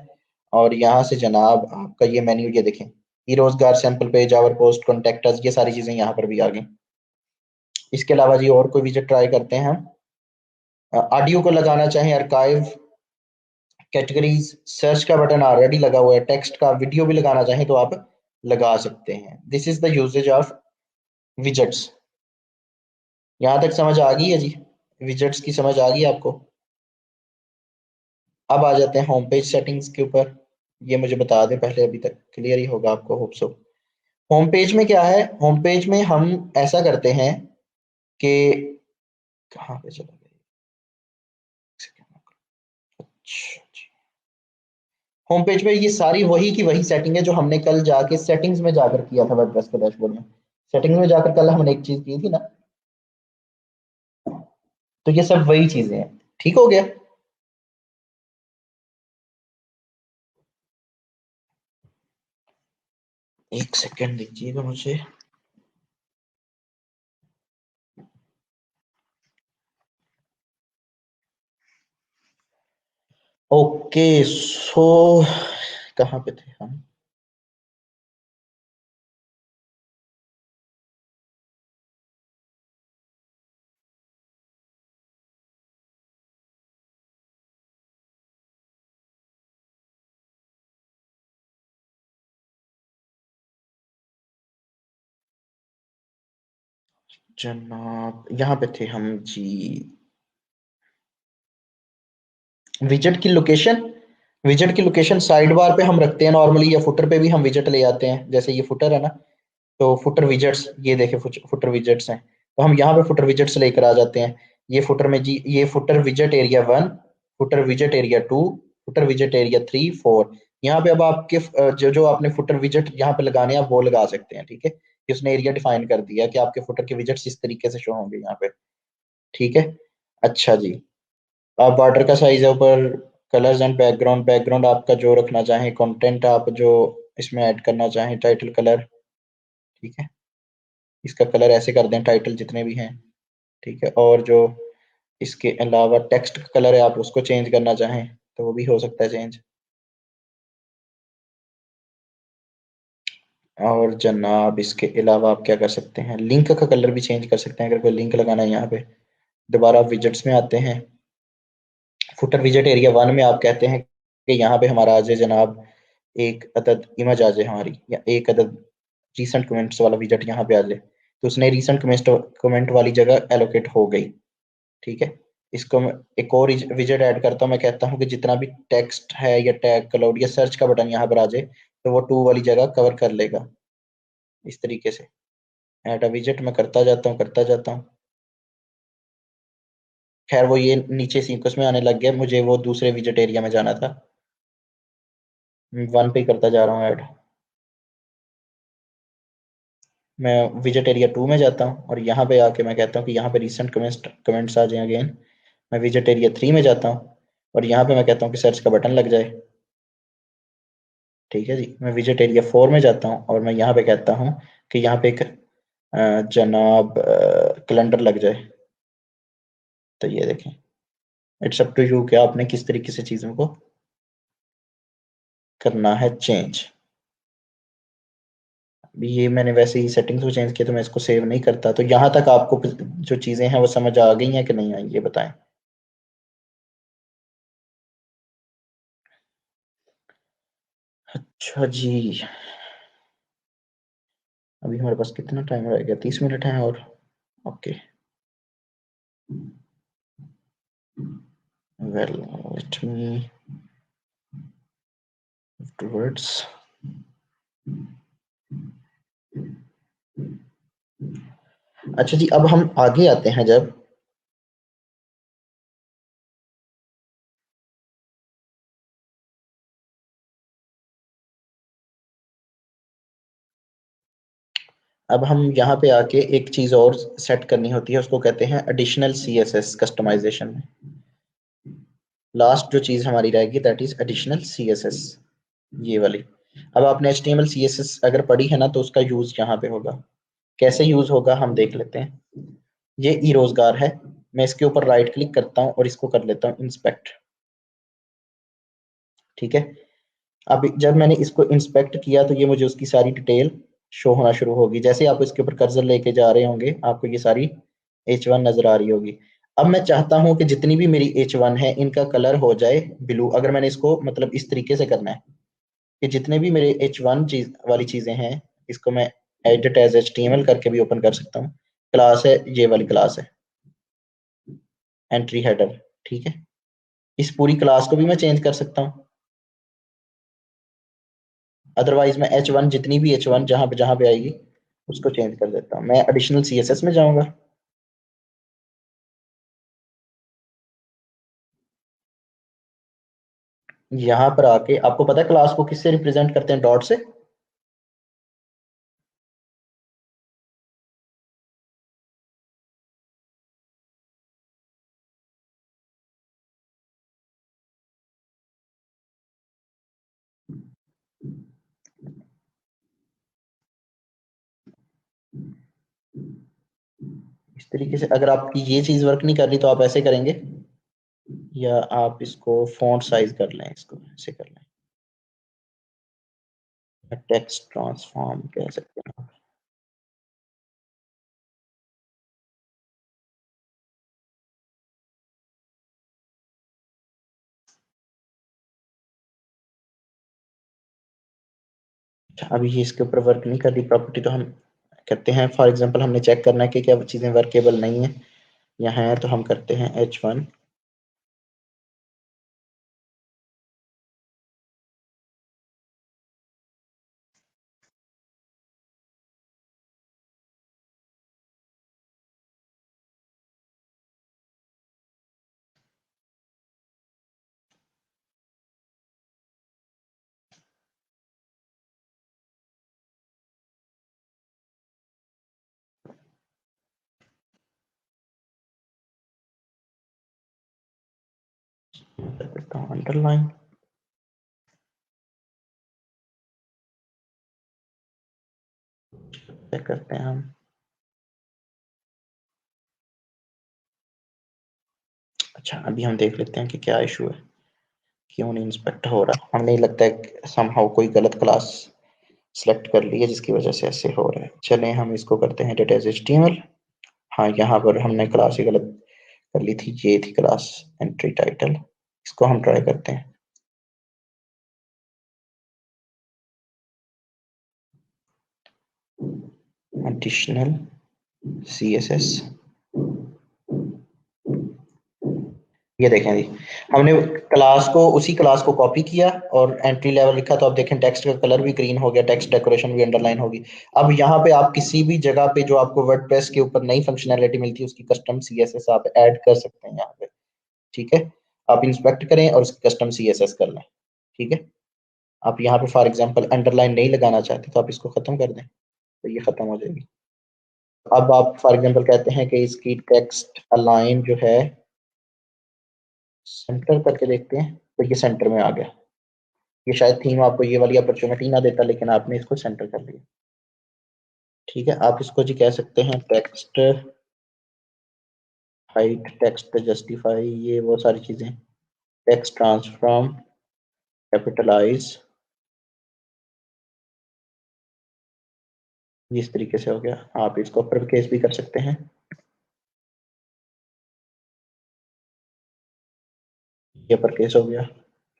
और यहाँ से जनाब आपका ये मेन्यू, ये देखें, e Rozgar, sample page, our post, contact us, ये सारी चीजें यहाँ पर भी आ गई। इसके अलावा जी और कोई विजेट ट्राई करते हैं हम। ऑडियो को लगाना चाहें आर्काइव, कैटेगरीज, सर्च का बटन ऑलरेडी लगा हुआ है, टेक्स्ट का, वीडियो भी लगाना चाहें तो आप लगा सकते हैं। This is the usages of widgets. यहाँ तक समझ आ गई है जी, विजेट्स की समझ आ गई आपको। अब आ जाते हैं होम पेज सेटिंग्स के ऊपर। ये मुझे बता दें पहले, अभी तक क्लियर ही होगा आपको, होप सो। होम पेज में क्या है, होम पेज में हम ऐसा करते हैं कि, कहाँ पे चला गया, अच्छा जी। होम पेज पे ये सारी वही की वही सेटिंग है जो हमने कल जाके सेटिंग्स में जाकर किया था वर्डप्रेस के डैशबोर्ड में। सेटिंग्स में जाकर कल हमने एक चीज की थी ना, तो ये सब वही चीजें हैं। ठीक हो गया। एक सेकंड दीजिएगा मुझे। ओके सो, कहाँ पे थे हम। जनाब यहाँ पे थे हम जी। विजेट की लोकेशन, विजेट की लोकेशन साइड बार पे हम रखते हैं नॉर्मली, या फुटर पे भी हम विजेट ले आते हैं। जैसे ये फुटर है ना, तो फुटर विजेट्स, ये देखे फुटर विजेट्स हैं, तो हम यहाँ पे फुटर विजेट्स लेकर आ जाते हैं। ये फुटर में जी, ये फुटर विजेट एरिया 1, फुटर विजेट एरिया 2, फुटर विजेट एरिया 3, 4। यहाँ पे अब आपके जो जो आपने फुटर विजेट यहाँ पे लगाने हैं आप वो लगा सकते हैं, ठीक है। इसने एरिया डिफाइन कर दिया कि आपके फुटर के विजेट्स इस तरीके से शो होंगे यहाँ पे, ठीक है। अच्छा जी, आप बॉर्डर का साइज है ऊपर, कलर्स एंड बैकग्राउंड, बैकग्राउंड आपका जो रखना चाहें, कंटेंट आप जो इसमें ऐड करना चाहें, टाइटल कलर, ठीक है। इसका कलर ऐसे कर दें, टाइटल जितने भी हैं, ठीक है। और जो इसके अलावा टेक्स्ट का कलर है आप उसको चेंज करना चाहें तो वो भी हो सकता है चेंज। और जनाब इसके अलावा आप क्या कर सकते हैं, लिंक का कलर भी चेंज कर सकते हैं अगर कोई लिंक लगाना है यहाँ पे। दोबारा विजेट्स में आते हैं, फुटर विजेट एरिया 1 में आप कहते हैं कि यहाँ पे हमारा आ जाए जनाब एक अदद इमेज आ जाए हमारी, या एक अदद रीसेंट कमेंट्स वाला विजेट यहाँ पे आ जाए, तो उसने रीसेंट कमेंट वाली जगह एलोकेट हो गई, ठीक है। इसको मैं एक और विजेट ऐड करता हूँ, मैं कहता हूँ कि जितना भी टेक्स्ट है या टैग क्लाउड या सर्च का बटन यहाँ पर आ जाए, तो वो टू वाली जगह कवर कर लेगा इस तरीके से। ऐड अ विजेट मैं करता जाता हूँ करता जाता हूँ। खैर वो ये नीचे सीक्वेंस में आने लग गया, मुझे वो दूसरे विजेट एरिया में जाना था। 1 पे ही करता जा रहा हूँ ऐड। मैं विजेट एरिया 2 में जाता हूँ और यहाँ पे आके मैं कहता हूँ कि यहाँ पे रिसेंट कमेंट्स आ जाए अगेन। मैं विजेट एरिया 3 में जाता हूँ और यहाँ पे मैं कहता हूँ कि सर्च का बटन लग जाए। ठीक है जी। मैं विजेट एरिया 4 में जाता हूँ और मैं यहाँ पे कहता हूँ कि यहाँ पे एक जनाब कैलेंडर लग जाए। तो ये देखें, इट्स अप टू यू कि आपने किस तरीके से चीज़ों को करना है चेंज। अभी ये मैंने वैसे ही सेटिंग्स को चेंज किया तो मैं इसको सेव नहीं करता। तो यहाँ तक आपको जो चीज़ें हैं वो समझ आ गई हैं कि नहीं आई, ये बताएं। अच्छा जी, अभी हमारे पास कितना टाइम रह गया? 30 मिनट है और। Okay, well let me towards. अच्छा जी, अब हम आगे आते हैं। जब अब हम यहाँ पे आके एक चीज और सेट करनी होती है, उसको कहते हैं एडिशनल सीएसएस कस्टमाइजेशन में। लास्ट जो चीज हमारी रहेगी दैट इज एडिशनल सीएसएस, ये वाली। अब आपने एचटीएमएल सीएसएस अगर पढ़ी है ना तो उसका यूज यहाँ पे होगा। कैसे यूज होगा हम देख लेते हैं। ये ई रोजगार है, मैं इसके ऊपर राइट क्लिक करता हूँ और इसको कर लेता हूँ इंस्पेक्ट। ठीक है। अब जब मैंने इसको इंस्पेक्ट किया तो ये मुझे उसकी सारी डिटेल शो होना शुरू होगी। जैसे आप इसके ऊपर कर्सर लेके जा रहे होंगे आपको ये सारी H1 नजर आ रही होगी। अब मैं चाहता हूं कि जितनी भी मेरी H1 है इनका कलर हो जाए ब्लू। अगर मैंने इसको मतलब इस तरीके से करना है कि जितने भी मेरे H1 चीज वाली चीजें हैं, इसको मैं एडिट एज HTML करके भी ओपन कर सकता हूँ। क्लास है, ये वाली क्लास है एंट्री हेडर। ठीक है। इस पूरी क्लास को भी मैं चेंज कर सकता हूँ। अदरवाइज मैं H1 जितनी भी H1 जहां पे आएगी उसको चेंज कर देता हूँ। मैं एडिशनल CSS में जाऊंगा। यहाँ पर आके आपको पता है क्लास को किससे रिप्रेजेंट करते हैं? डॉट से। इस तरीके से अगर आपकी ये चीज वर्क नहीं कर रही तो आप ऐसे करेंगे, या आप इसको फॉन्ट साइज कर लें, इसको ऐसे कर लें। टेक्स्ट ट्रांसफॉर्म कह सकते हैं। अच्छा, अभी ये इसके ऊपर वर्क नहीं कर रही प्रॉपर्टी तो हम करते हैं। फॉर एग्जांपल हमने चेक करना है कि क्या चीज़ें वर्केबल नहीं है यहाँ है, तो हम करते हैं H1। करता हूँ अंडरलाइन। चेक करते हैं हम। अच्छा, अभी हम देख लेते हैं कि क्या इशू है, क्यों नहीं इंस्पेक्ट हो रहा। हमें लगता है समहाउ कोई गलत क्लास सेलेक्ट कर ली है जिसकी वजह से ऐसे हो रहा है। चलें हम इसको करते हैं एडिट एज HTML। हाँ, यहाँ पर हमने क्लास ही गलत कर ली थी, ये थी क्लास एंट्री टाइटल। इसको हम ट्राई करते हैं। एडिशनल CSS ये देखें जी, हमने क्लास को, उसी क्लास को कॉपी किया और एंट्री लेवल लिखा, तो आप देखें टेक्स्ट का कलर भी ग्रीन हो गया, टेक्स्ट डेकोरेशन भी अंडरलाइन होगी। अब यहाँ पे आप किसी भी जगह पे जो आपको वर्डप्रेस के ऊपर नई फंक्शनैलिटी मिलती है उसकी कस्टम सीएसएस आप ऐड कर सकते हैं यहाँ पे। ठीक है, आप इंस्पेक्ट करें और उसकी कस्टम सीएसएस कर लें। ठीक है, आप यहाँ पे फॉर एग्जांपल अंडरलाइन नहीं लगाना चाहते तो आप इसको खत्म कर दें, तो ये खत्म हो जाएगी। अब आप फॉर एग्जांपल कहते हैं कि इसकी टेक्स्ट अलाइन जो है सेंटर करके देखते हैं, तो ये सेंटर में आ गया। ये शायद थीम आपको ये वाली अपॉर्चुनिटी ना देता, लेकिन आपने इसको सेंटर कर लिया। ठीक है, आप इसको जी कह सकते हैं टेक्स्ट हाइट, टेक्स्ट जस्टिफाई, ये वो सारी चीजें, टेक्स्ट ट्रांसफॉर्म, कैपिटलाइज, इस तरीके से हो गया। आप इसको अपर केस भी कर सकते हैं, ये अपर केस हो गया।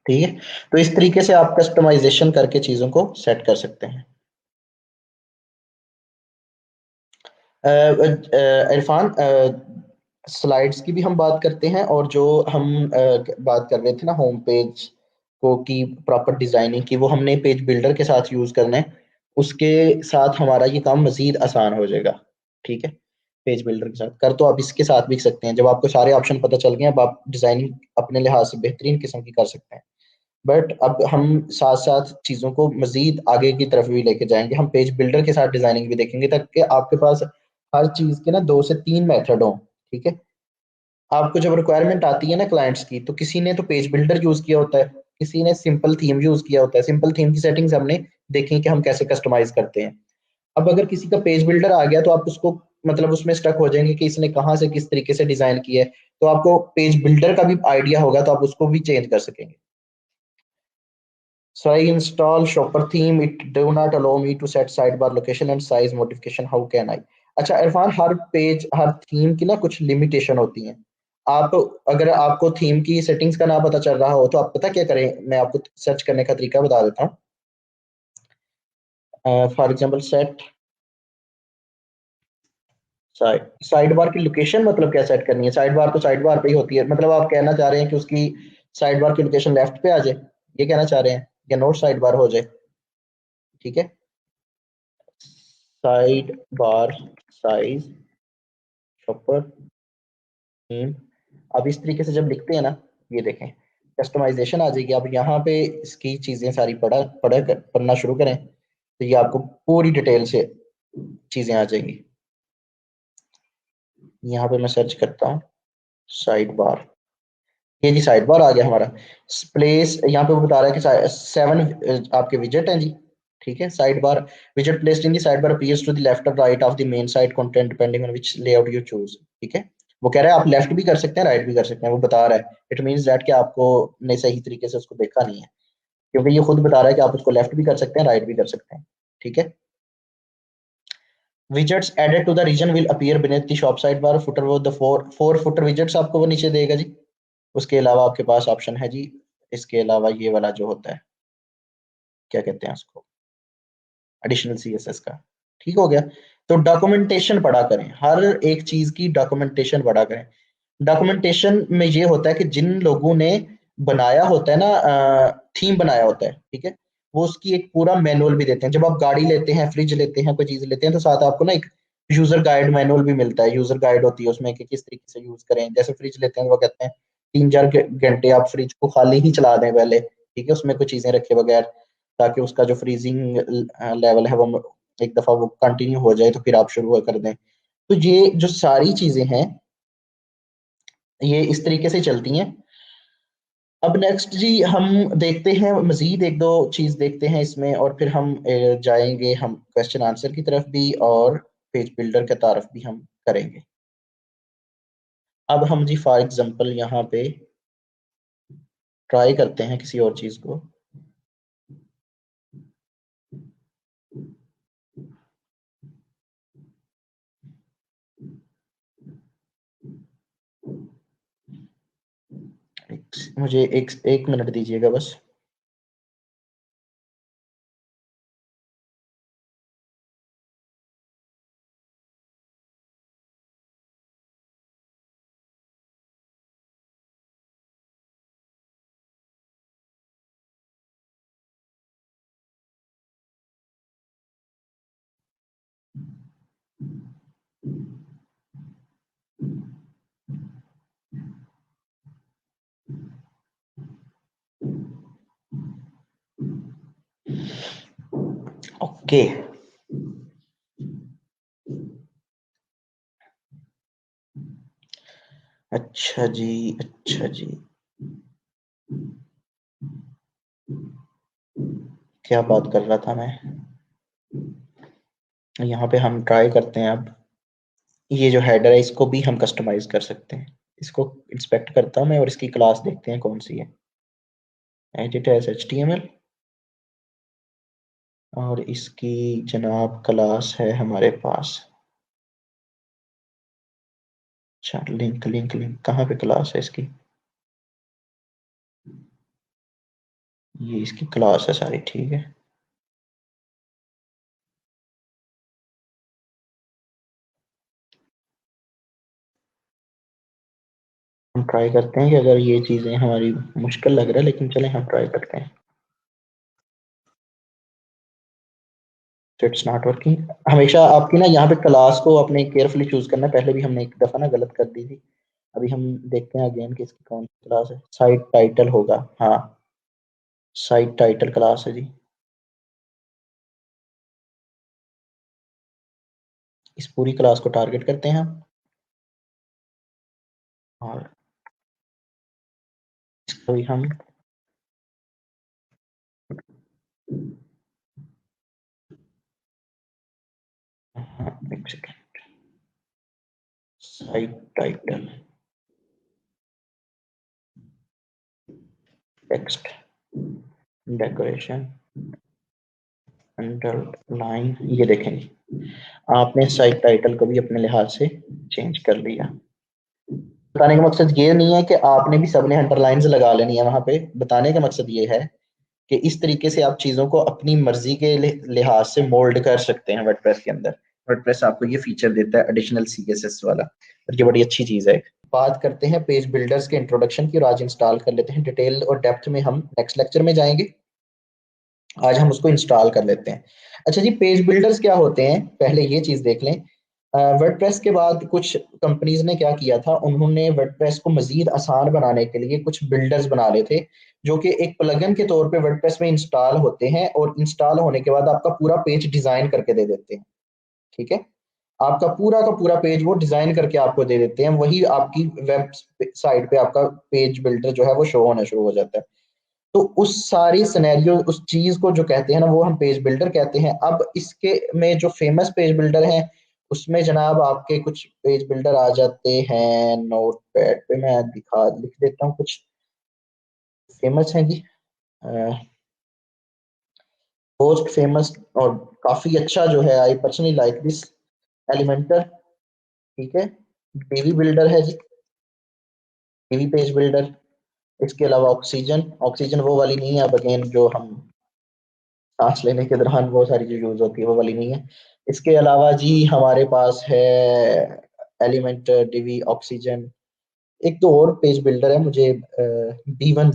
ठीक है, तो इस तरीके से आप कस्टमाइजेशन करके चीजों को सेट कर सकते हैं। इरफान, स्लाइड्स की भी हम बात करते हैं, और जो हम बात कर रहे थे ना होम पेज को की प्रॉपर डिजाइनिंग की, वो हमने पेज बिल्डर के साथ यूज करना है। उसके साथ हमारा ये काम मजीद आसान हो जाएगा। ठीक है, पेज बिल्डर के साथ कर, तो आप इसके साथ भी सकते हैं। जब आपको सारे ऑप्शन पता चल गए, अब आप डिजाइनिंग अपने लिहाज से बेहतरीन किस्म की कर सकते हैं। बट अब हम साथ साथ चीज़ों को मजीद आगे की तरफ भी लेके जाएंगे, हम पेज बिल्डर के साथ डिजाइनिंग भी देखेंगे, ताकि आपके पास हर चीज़ के ना 2 से 3 मेथड हों। ठीक है, आपको जब रिक्वायरमेंट आती है ना क्लाइंट्स की, तो किसी ने तो पेज बिल्डर यूज किया होता है, किसी ने सिंपल थीम यूज किया होता है। सिंपल थीम की सेटिंग्स हमने देखी कि हम कैसे कस्टमाइज करते हैं। अब अगर किसी का पेज बिल्डर आ गया, तो आप उसको मतलब उसमें स्टक हो जाएंगे कि इसने कहाँ से किस तरीके से डिजाइन किया है। तो आपको पेज बिल्डर का भी आइडिया होगा, तो आप उसको भी चेंज कर सकेंगे। So I install shopper theme. It do not allow me to set sidebar location and size modification. How can I? अच्छा इरफान, हर पेज हर थीम की ना कुछ लिमिटेशन होती हैं। आप, अगर आपको थीम की सेटिंग्स का ना पता चल रहा हो, तो आप पता क्या करें, मैं आपको सर्च करने का तरीका बता देता हूँ। For example set side bar की लोकेशन, मतलब क्या सेट करनी है? साइड बार तो साइड बार पे ही होती है, मतलब आप कहना चाह रहे हैं कि उसकी साइड बार की लोकेशन लेफ्ट पे आ जाए, ये कहना चाह रहे हैं, या नोट साइड बार हो जाए? ठीक है, side bar size shopper theme, अब इस तरीके से जब लिखते हैं ना, ये देखें कस्टमाइजेशन आ जाएगी। अब यहाँ पे इसकी चीजें सारी पढ़ना शुरू करें, तो ये आपको पूरी डिटेल से चीजें आ जाएंगी। यहाँ पे मैं सर्च करता हूँ साइड बार, ये जी साइड बार आ गया हमारा। प्लेस यहाँ पे वो बता रहा है कि 7 आपके विजेट हैं जी। ठीक है, साइड बार विजेट placed in the sidebar appears to the left और right of the main side content depending on which layout you choose. ठीक है, वो कह रहा है आप लेफ्ट भी कर सकते हैं, राइट भी कर सकते हैं, वो बता रहा है। इट मींस दैट कि आपको ने सही तरीके से उसको देखा नहीं है, क्योंकि ये खुद बता रहा है कि आप उसको लेफ्ट भी कर सकते हैं, राइट भी कर सकते हैं। ठीक है, widgets added to the region will appear beneath the shop sidebar footer with the four footer widgets आपको वो नीचे देगा जी। उसके अलावा आपके पास ऑप्शन है जी, इसके अलावा ये वाला जो होता है, क्या कहते हैं उसको, एडिशनल सीएसएस का। ठीक हो गया, तो डॉक्यूमेंटेशन पढ़ा करें, हर एक चीज की डॉक्यूमेंटेशन पढ़ा करें। डॉक्यूमेंटेशन में ये होता है कि जिन लोगों ने बनाया होता है ना, थीम बनाया होता है, ठीक है, वो उसकी एक पूरा मैनुअल भी देते हैं। जब आप गाड़ी लेते हैं, फ्रिज लेते हैं, कोई चीज लेते हैं, तो साथ आपको ना एक यूजर गाइड मैनुअल भी मिलता है। यूजर गाइड होती है उसमें कि किस तरीके से यूज करें। जैसे फ्रिज लेते हैं तो वो कहते हैं 3-4 घंटे आप फ्रिज को खाली ही चला दें पहले, ठीक है, उसमें कुछ चीजें रखे बगैर, ताकि उसका जो फ्रीजिंग लेवल है वो एक दफा वो कंटिन्यू हो जाए, तो फिर आप शुरू कर दें। तो ये जो सारी चीजें हैं, ये इस तरीके से चलती हैं। अब नेक्स्ट जी हम देखते हैं मजीद एक दो चीज देखते हैं इसमें, और फिर हम जाएंगे हम क्वेश्चन आंसर की तरफ भी, और पेज बिल्डर का तारफ भी हम करेंगे। अब हम जी फॉर एग्जांपल यहाँ पे ट्राई करते हैं किसी और चीज को। मुझे एक एक मिनट दीजिएगा बस। ओके, अच्छा जी, अच्छा जी, क्या बात कर रहा था मैं, यहाँ पे हम ट्राई करते हैं अब, ये जो हेडर है इसको भी हम कस्टमाइज कर सकते हैं। इसको इंस्पेक्ट करता हूँ मैं और इसकी क्लास देखते हैं कौन सी है। एडिट एज HTML, और इसकी जनाब क्लास है हमारे पास, अच्छा लिंक लिंक लिंक कहाँ पे क्लास है इसकी, ये इसकी क्लास है सारी, ठीक है। हम ट्राई करते हैं कि अगर ये चीज़ें हमारी मुश्किल लग रहा है, लेकिन चलें हम ट्राई करते हैं। तो इट्स नॉट वर्किंग। हमेशा आपकी ना यहाँ पे क्लास को अपने केयरफुली चूज करना है, पहले भी हमने एक दफा ना गलत कर दी थी। अभी हम देखते हैं अगेन कि इसकी कौन सी क्लास है। साइट टाइटल होगा, हाँ साइट टाइटल क्लास है जी। इस पूरी क्लास को टारगेट करते हैं हम, और इसको भी हम हाँ, एक second, site title text decoration underline, ये देखेंगे आपने साइट टाइटल को भी अपने लिहाज से चेंज कर लिया। बताने का मकसद ये नहीं है कि आपने भी सबने अंडरलाइंस लगा लेनी है वहां पे, बताने का मकसद ये है कि इस तरीके से आप चीजों को अपनी मर्जी के लिहाज से मोल्ड कर सकते हैं वर्डप्रेस के अंदर। वर्डप्रेस आपको ये फीचर देता है एडिशनल CSS वाला, और ये बड़ी अच्छी चीज है। बात करते हैं पेज बिल्डर्स के इंट्रोडक्शन की, और आज इंस्टॉल कर लेते हैं। डिटेल और डेप्थ में हम नेक्स्ट लेक्चर में जाएंगे, आज हम उसको इंस्टॉल कर लेते हैं। अच्छा जी, पेज बिल्डर्स क्या होते हैं, पहले ये चीज देख लें। वर्डप्रेस के बाद कुछ कंपनीज ने क्या किया था, उन्होंने वर्डप्रेस को मजीद आसान बनाने के लिए कुछ बिल्डर्स बना रहे थे, जो कि एक प्लगइन के तौर पे वर्डप्रेस में इंस्टॉल होते हैं, और इंस्टॉल होने के बाद आपका पूरा पेज डिजाइन करके दे देते हैं। ठीक है, आपका पूरा का पूरा पेज वो डिजाइन करके आपको दे देते हैं, वही आपकी वेब साइट पे आपका पेज बिल्डर जो है वो शो होना शुरू हो जाता है। तो उस सारी सिनेरियो, उस चीज को जो कहते हैं ना, वो हम पेज बिल्डर कहते हैं। अब इसके में जो फेमस पेज बिल्डर हैं, उसमें जनाब आपके कुछ पेज बिल्डर आ जाते हैं। नोट पैड पे मैं दिखा लिख देता हूँ कुछ फेमस हैं जी। मोस्ट फेमस और काफी अच्छा जो है, I personally like this, Elementor, ठीक है। डीवी बिल्डर है जी, डीवी पेज बिल्डर। इसके अलावा ऑक्सीजन, ऑक्सीजन वो वाली नहीं है, अब अगेन जो हम सांस लेने के दौरान वो सारी जो यूज होती है वो वाली नहीं है। इसके अलावा जी हमारे पास है एलिमेंट, डीवी, ऑक्सीजन। एक तो और पेज बिल्डर है, मुझे B1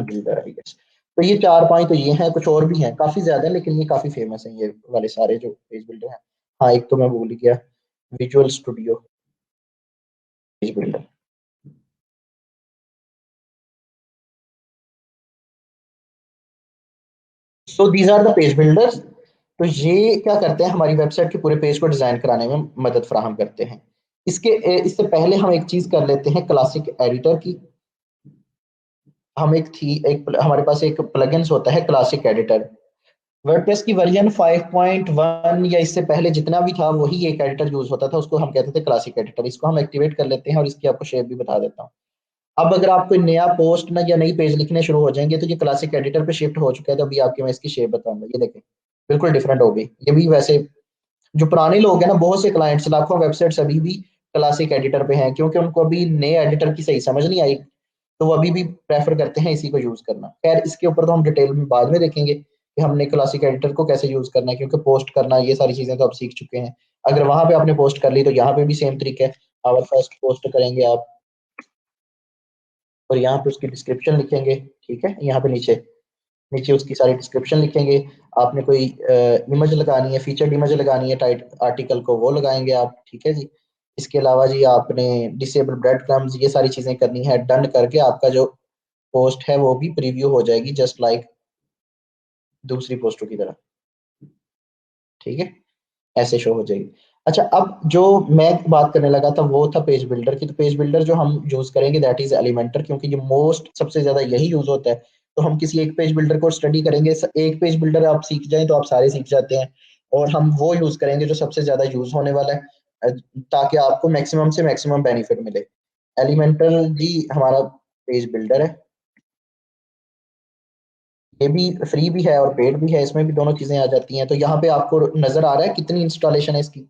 बिल्डर आई गेस। तो ये चार पांच तो ये हैं, कुछ और भी हैं, काफी ज्यादा है, लेकिन ये काफी फेमस हैं ये वाले सारे जो पेज बिल्डर हैं। हाँ एक तो मैं भूल ही गया, visual studio page builder. So these are the page builders. तो ये क्या करते हैं, हमारी वेबसाइट के पूरे पेज को डिजाइन कराने में मदद फराहम करते हैं। इससे पहले हम एक चीज कर लेते हैं क्लासिक एडिटर की। हम एक हमारे पास एक प्लगइन्स होता है क्लासिक एडिटर। वर्डप्रेस की वर्जन 5.1 या इससे पहले जितना भी था, वही एक एडिटर यूज होता था, उसको हम कहते थे क्लासिक एडिटर। इसको हम एक्टिवेट कर लेते हैं, और इसकी आपको शेप भी बता देता हूँ। अब अगर आप कोई नया पोस्ट ना या नई पेज लिखने शुरू हो जाएंगे, तो ये क्लासिक एडिटर पे शिफ्ट हो चुका है। तो अभी आपके मैं इसकी शेप बताऊंगा, ये देखें बिल्कुल डिफरेंट हो गई। ये भी वैसे जो पुराने लोग हैं ना, बहुत से क्लाइंट्स, लाखों वेबसाइट्स अभी भी क्लासिक एडिटर पे हैं, क्योंकि उनको अभी नए एडिटर की सही समझ नहीं आई, तो वो अभी भी प्रेफर करते हैं इसी को यूज करना। खैर इसके ऊपर तो हम डिटेल में बाद में देखेंगे कि हमने क्लासिक एडिटर को कैसे यूज करना है, क्योंकि पोस्ट करना ये सारी चीजें तो आप सीख चुके हैं। अगर वहां पे आपने पोस्ट कर ली, तो यहाँ पे भी सेम तरीका है। आवर फर्स्ट पोस्ट करेंगे आप, और यहाँ पे उसकी डिस्क्रिप्शन लिखेंगे, ठीक है, यहाँ पे नीचे। नीचे उसकी सारी डिस्क्रिप्शन लिखेंगे। आपने कोई इमेज लगानी है, फीचर्ड इमेज लगानी है टाइट आर्टिकल को, वो लगाएंगे आप, ठीक है जी। इसके अलावा जी आपने डिसेबल ब्रेड क्रम्स, ये सारी चीजें करनी है। डन करके आपका जो पोस्ट है वो भी प्रीव्यू हो जाएगी जस्ट लाइक दूसरी पोस्टों की तरह, ठीक है, ऐसे शो हो जाएगी। अच्छा, अब जो मैं बात करने लगा था वो था पेज बिल्डर की। तो पेज बिल्डर जो हम यूज करेंगे दैट इज एलिमेंटर, क्योंकि ये मोस्ट सबसे ज्यादा यही यूज होता है। तो हम किसी एक पेज बिल्डर को स्टडी करेंगे, एक पेज बिल्डर आप सीख जाएं तो आप सारे सीख जाते हैं, और हम वो यूज करेंगे जो सबसे ज्यादा यूज होने वाला है, ताकि आपको मैक्सिमम से मैक्सिमम बेनिफिट मिले। एलिमेंटर जी हमारा पेज बिल्डर है, ये भी फ्री भी है और पेड भी है, इसमें भी दोनों चीजें आ जाती हैं। तो यहाँ पे आपको नजर आ रहा है कितनी इंस्टॉलेशन है इसकी,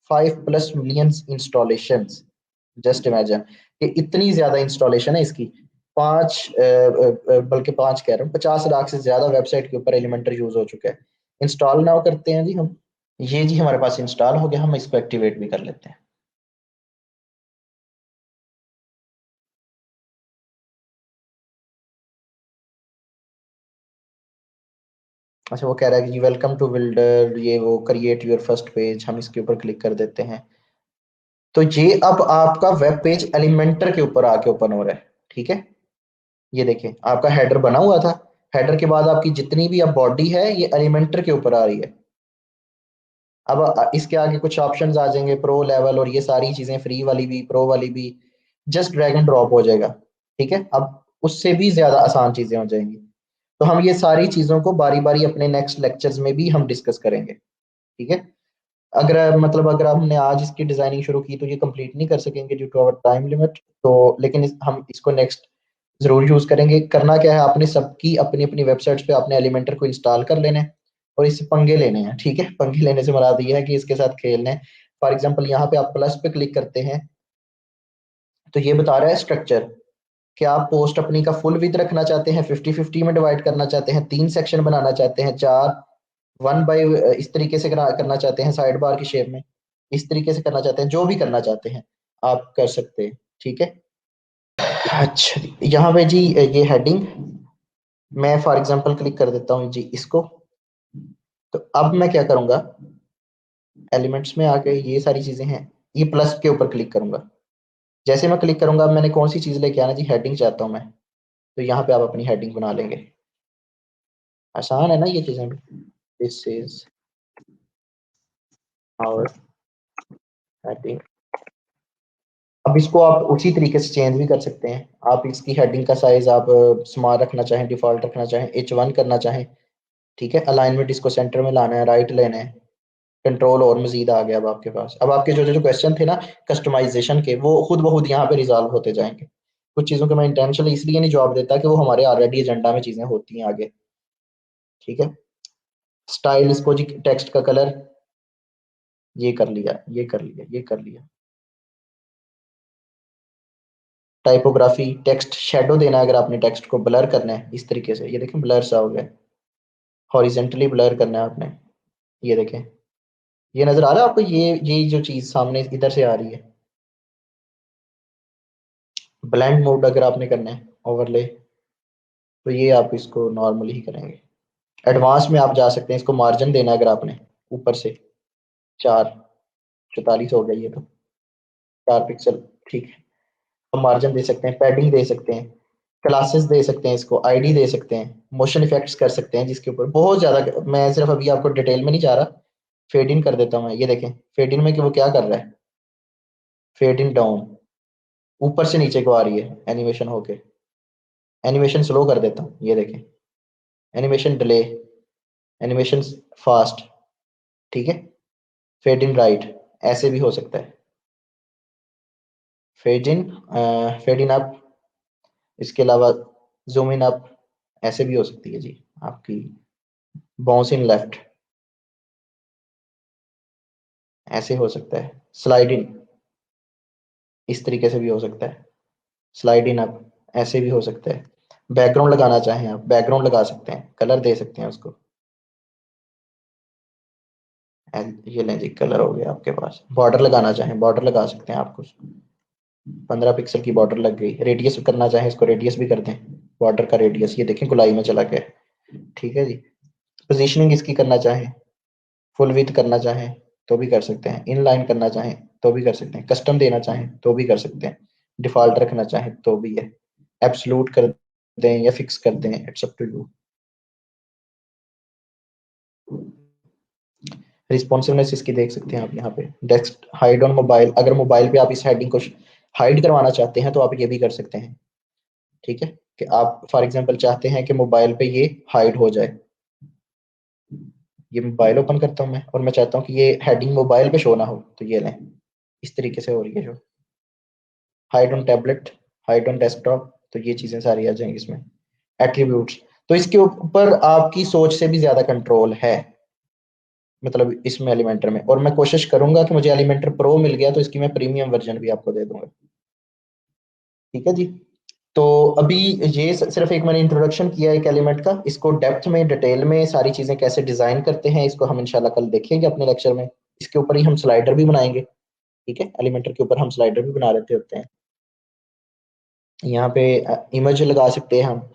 5+ मिलियन इंस्टॉलेशन। जस्ट इमेजिन कि इतनी ज्यादा इंस्टॉलेशन है इसकी। बल्कि पांच कह रहा हूँ, 50 लाख से ज्यादा वेबसाइट के ऊपर एलिमेंटर यूज हो चुका है। इंस्टॉल नाउ करते हैं जी हम। ये जी हमारे पास इंस्टॉल हो गया, हम इसको एक्टिवेट भी कर लेते हैं। अच्छा, वो कह रहा है कि वेलकम टू बिल्डर, ये वो क्रिएट योर फर्स्ट पेज, हम इसके ऊपर क्लिक कर देते हैं। तो ये अब आपका वेब पेज एलिमेंटर के ऊपर आके ओपन हो रहा है, ठीक है। ये देखें आपका हेडर बना हुआ था, हेडर के बाद आपकी जितनी भी अब बॉडी है ये एलिमेंटर के ऊपर आ रही है। अब इसके आगे कुछ ऑप्शंस आ जाएंगे, प्रो लेवल और ये सारी चीजें, फ्री वाली भी प्रो वाली भी, जस्ट ड्रैग एंड ड्रॉप हो जाएगा, ठीक है। अब उससे भी ज्यादा आसान चीजें हो जाएंगी। तो हम ये सारी चीजों को बारी बारी अपने नेक्स्ट लेक्चर्स में भी हम डिस्कस करेंगे, ठीक है। अगर मतलब अगर हमने आज इसकी डिजाइनिंग शुरू की तो ये कंप्लीट नहीं कर सकेंगे due to our time limit. तो लेकिन हम इसको नेक्स्ट जरूर यूज करेंगे। करना क्या है, आपने सबकी अपनी अपनी वेबसाइट्स पे आपने एलिमेंटर को इंस्टॉल कर लेना है और इससे पंगे लेने हैं, ठीक है। पंगे लेने से मुराद ये है कि इसके साथ खेलना है। फॉर एग्जाम्पल यहाँ पे आप प्लस पे क्लिक करते हैं तो ये बता रहा है स्ट्रक्चर, कि आप पोस्ट अपनी का फुल विड्थ रखना चाहते हैं, 50-50 में डिवाइड करना चाहते हैं, 3 सेक्शन बनाना चाहते हैं, चार 1 बाय इस तरीके से करना चाहते हैं साइड बार की शेप में, इस तरीके से करना चाहते हैं, जो भी करना चाहते हैं आप कर सकते हैं, ठीक है। अच्छा यहाँ पे जी ये हेडिंग, मैं फॉर एग्जांपल क्लिक कर देता हूँ जी इसको। तो अब मैं क्या करूंगा, एलिमेंट्स में आके ये सारी चीजें हैं, ये प्लस के ऊपर क्लिक करूंगा। जैसे मैं क्लिक करूंगा, अब मैंने कौन सी चीज लेके आना जी, हेडिंग चाहता हूँ मैं। तो यहाँ पे आप अपनी हेडिंग बना लेंगे। आसान है ना ये चीजें भी। This is our heading. अब इसको आप उसी तरीके से चेंज भी कर सकते हैं। आप इसकी हेडिंग का साइज आप स्मॉल रखना चाहें, डिफॉल्ट रखना चाहें, H1 करना चाहें, ठीक है। अलाइनमेंट इसको सेंटर में लाना है, राइट लेना है, कंट्रोल और मजीद आ गया अब आपके पास। अब आपके जो जो क्वेश्चन थे ना कस्टमाइजेशन के, वो खुद ब खुद यहाँ पे रिजॉल्व होते जाएंगे। कुछ चीज़ों के मैं इंटेंशनली इसलिए नहीं जवाब देता कि वो हमारे ऑलरेडी एजेंडा में चीज़ें होती हैं आगे, ठीक है। स्टाइल, इसको जी टेक्स्ट का कलर, ये कर लिया, ये कर लिया, ये कर लिया। टाइपोग्राफी, टेक्स्ट शेडो देना है, अगर आपने टेक्स्ट को ब्लर करना है इस तरीके से, ये देखें ब्लर सा हो गया। हॉरिजेंटली ब्लर करना है आपने, ये देखें, ये नजर आ रहा है आपको, ये जो चीज सामने इधर से आ रही है। ब्लेंड मोड अगर आपने करना है, ओवरले, तो ये आप इसको नॉर्मली ही करेंगे। एडवांस में आप जा सकते हैं, इसको मार्जिन देना है अगर आपने ऊपर से 444 हो गया ये तो, 4 पिक्सल, ठीक है। हम मार्जिन दे सकते हैं, पैडिंग दे सकते हैं, क्लासेस दे सकते हैं, इसको आईडी दे सकते हैं, मोशन इफेक्ट्स कर सकते हैं जिसके ऊपर बहुत ज्यादा, मैं सिर्फ अभी आपको डिटेल में नहीं जा रहा। फेड इन कर देता हूँ मैं, ये देखें फेड इन में कि वो क्या कर रहा है, फेड इन डाउन, ऊपर से नीचे को आ रही है एनिमेशन होके। एनिमेशन स्लो कर देता हूँ, ये देखें, एनिमेशन डिले, एनिमेशन फास्ट, ठीक है। फेड इन राइट, ऐसे भी हो सकता है। Fade in, fade in up, इसके अलावा जूम इन अप, ऐसे भी हो सकती है जी आपकी। बाउंस इन लेफ्ट, ऐसे हो सकता है। स्लाइड इन, इस तरीके से भी हो सकता है। स्लाइड इन अप, ऐसे भी हो सकता है। बैकग्राउंड लगाना चाहें आप, बैकग्राउंड लगा सकते हैं, कलर दे सकते हैं उसको। ये लें जी, कलर हो गया आपके पास। बॉर्डर लगाना चाहें, बॉर्डर लगा सकते हैं आप कुछ, 15 पिक्सल की बॉर्डर लग गई। रेडियस करना चाहें इसको, रेडियस भी कर दें, बॉर्डर का रेडियस, ये देखें गुलाई में चला गया। ठीक है जी। पोजीशनिंग इसकी करना चाहें, फुल विथ करना चाहें तो भी कर सकते हैं, इनलाइन करना चाहें तो भी कर सकते हैं, कस्टम देना चाहें तो भी कर सकते हैं, डिफॉल्ट रखना चाहें तो भी है, एब्सोल्यूट कर दें या फिक्स कर दें, it's up to you. Responsiveness इसकी देख सकते हैं आप यहाँ पे, डेस्क हाइड ऑन मोबाइल, अगर मोबाइल पे आप इस हेडिंग को हाइड करवाना चाहते हैं तो आप ये भी कर सकते हैं। ठीक है, कि आप फॉर एग्जांपल चाहते हैं कि मोबाइल पे ये हाइड हो जाए, ये मोबाइल ओपन करता हूँ मैं और मैं चाहता हूँ कि ये हेडिंग मोबाइल पे शो ना हो, तो ये लें, इस तरीके से हो रही है show. Hide on tablet, hide on desktop, तो ये चीजें सारी आ जाएंगी इसमें। एट्रीब्यूट्स, तो इसके ऊपर आपकी सोच से भी ज्यादा कंट्रोल है, मतलब इसमें एलिमेंटर में, और मैं कोशिश करूंगा कि मुझे एलिमेंटर प्रो मिल गया तो इसकी मैं प्रीमियम वर्जन भी आपको दे दूंगा। ठीक है जी। तो अभी ये सिर्फ एक मैंने इंट्रोडक्शन किया एक एलिमेंट का, इसको डेप्थ में डिटेल में सारी चीजें कैसे डिजाइन करते हैं इसको हम इंशाल्लाह कल देखेंगे अपने लेक्चर में। इसके ऊपर ही हम स्लाइडर भी बनाएंगे। ठीक है, एलिमेंटर के ऊपर हम स्लाइडर भी बना लेते होते हैं। यहाँ पे इमेज लगा सकते हैं हम,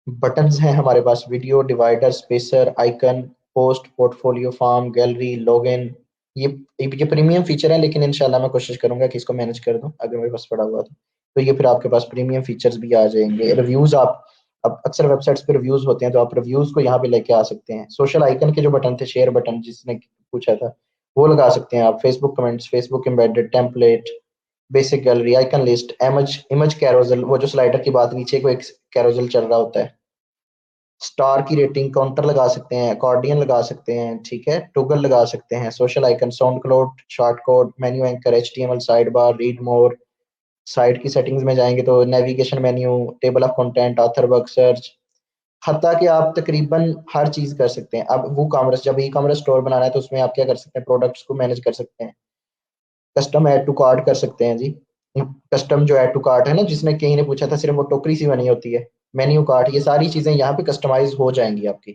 बटन्स हैं हमारे पास, video divider, spacer, icon, post, portfolio, form, gallery, login. ये ये प्रीमियम फीचर है, लेकिन इंशाल्लाह मैं कोशिश करूंगा कि इसको मैनेज कर दूं अगर मेरे पास पड़ा हुआ तो ये फिर आपके पास प्रीमियम फीचर्स भी आ जाएंगे। रिव्यूज, आप अब अक्सर वेबसाइट्स पे रिव्यूज होते हैं तो आप रिव्यूज को यहाँ पे लेके आ सकते हैं। सोशल आइकन के जो बटन थे, शेयर बटन जिसने पूछा था, वो लगा सकते हैं आप। Facebook comments, Facebook embedded, template, basic gallery, icon list, image image carousel, वो जो स्लाइडर की बात, नीचे को एक कैरोजल चल रहा होता है, स्टार की रेटिंग, काउंटर लगा सकते हैं, अकॉर्डियन लगा सकते हैं, ठीक है, टोगल लगा सकते हैं, social icon, sound cloud, short code, menu anchor, HTML, side bar, read more. Site की सेटिंग्स में जाएंगे तो navigation menu, table of content, author work search, हत्ता कि आप तकरीबन हर चीज कर सकते हैं। अब वो कॉमर्स, जब ई कॉमर्स स्टोर बनाना है तो उसमें आप क्या कर सकते हैं, प्रोडक्ट्स को मैनेज कर सकते हैं, कस्टम ऐड टू कार्ट कर सकते हैं जी। कस्टम जो ऐड टू कार्ट है ना, जिसने कहीं ने पूछा था, सिर्फ वो टोकरी सी बनी होती है, मेन्यू कार्ट, ये सारी चीजें यहाँ पे कस्टमाइज हो जाएंगी आपकी।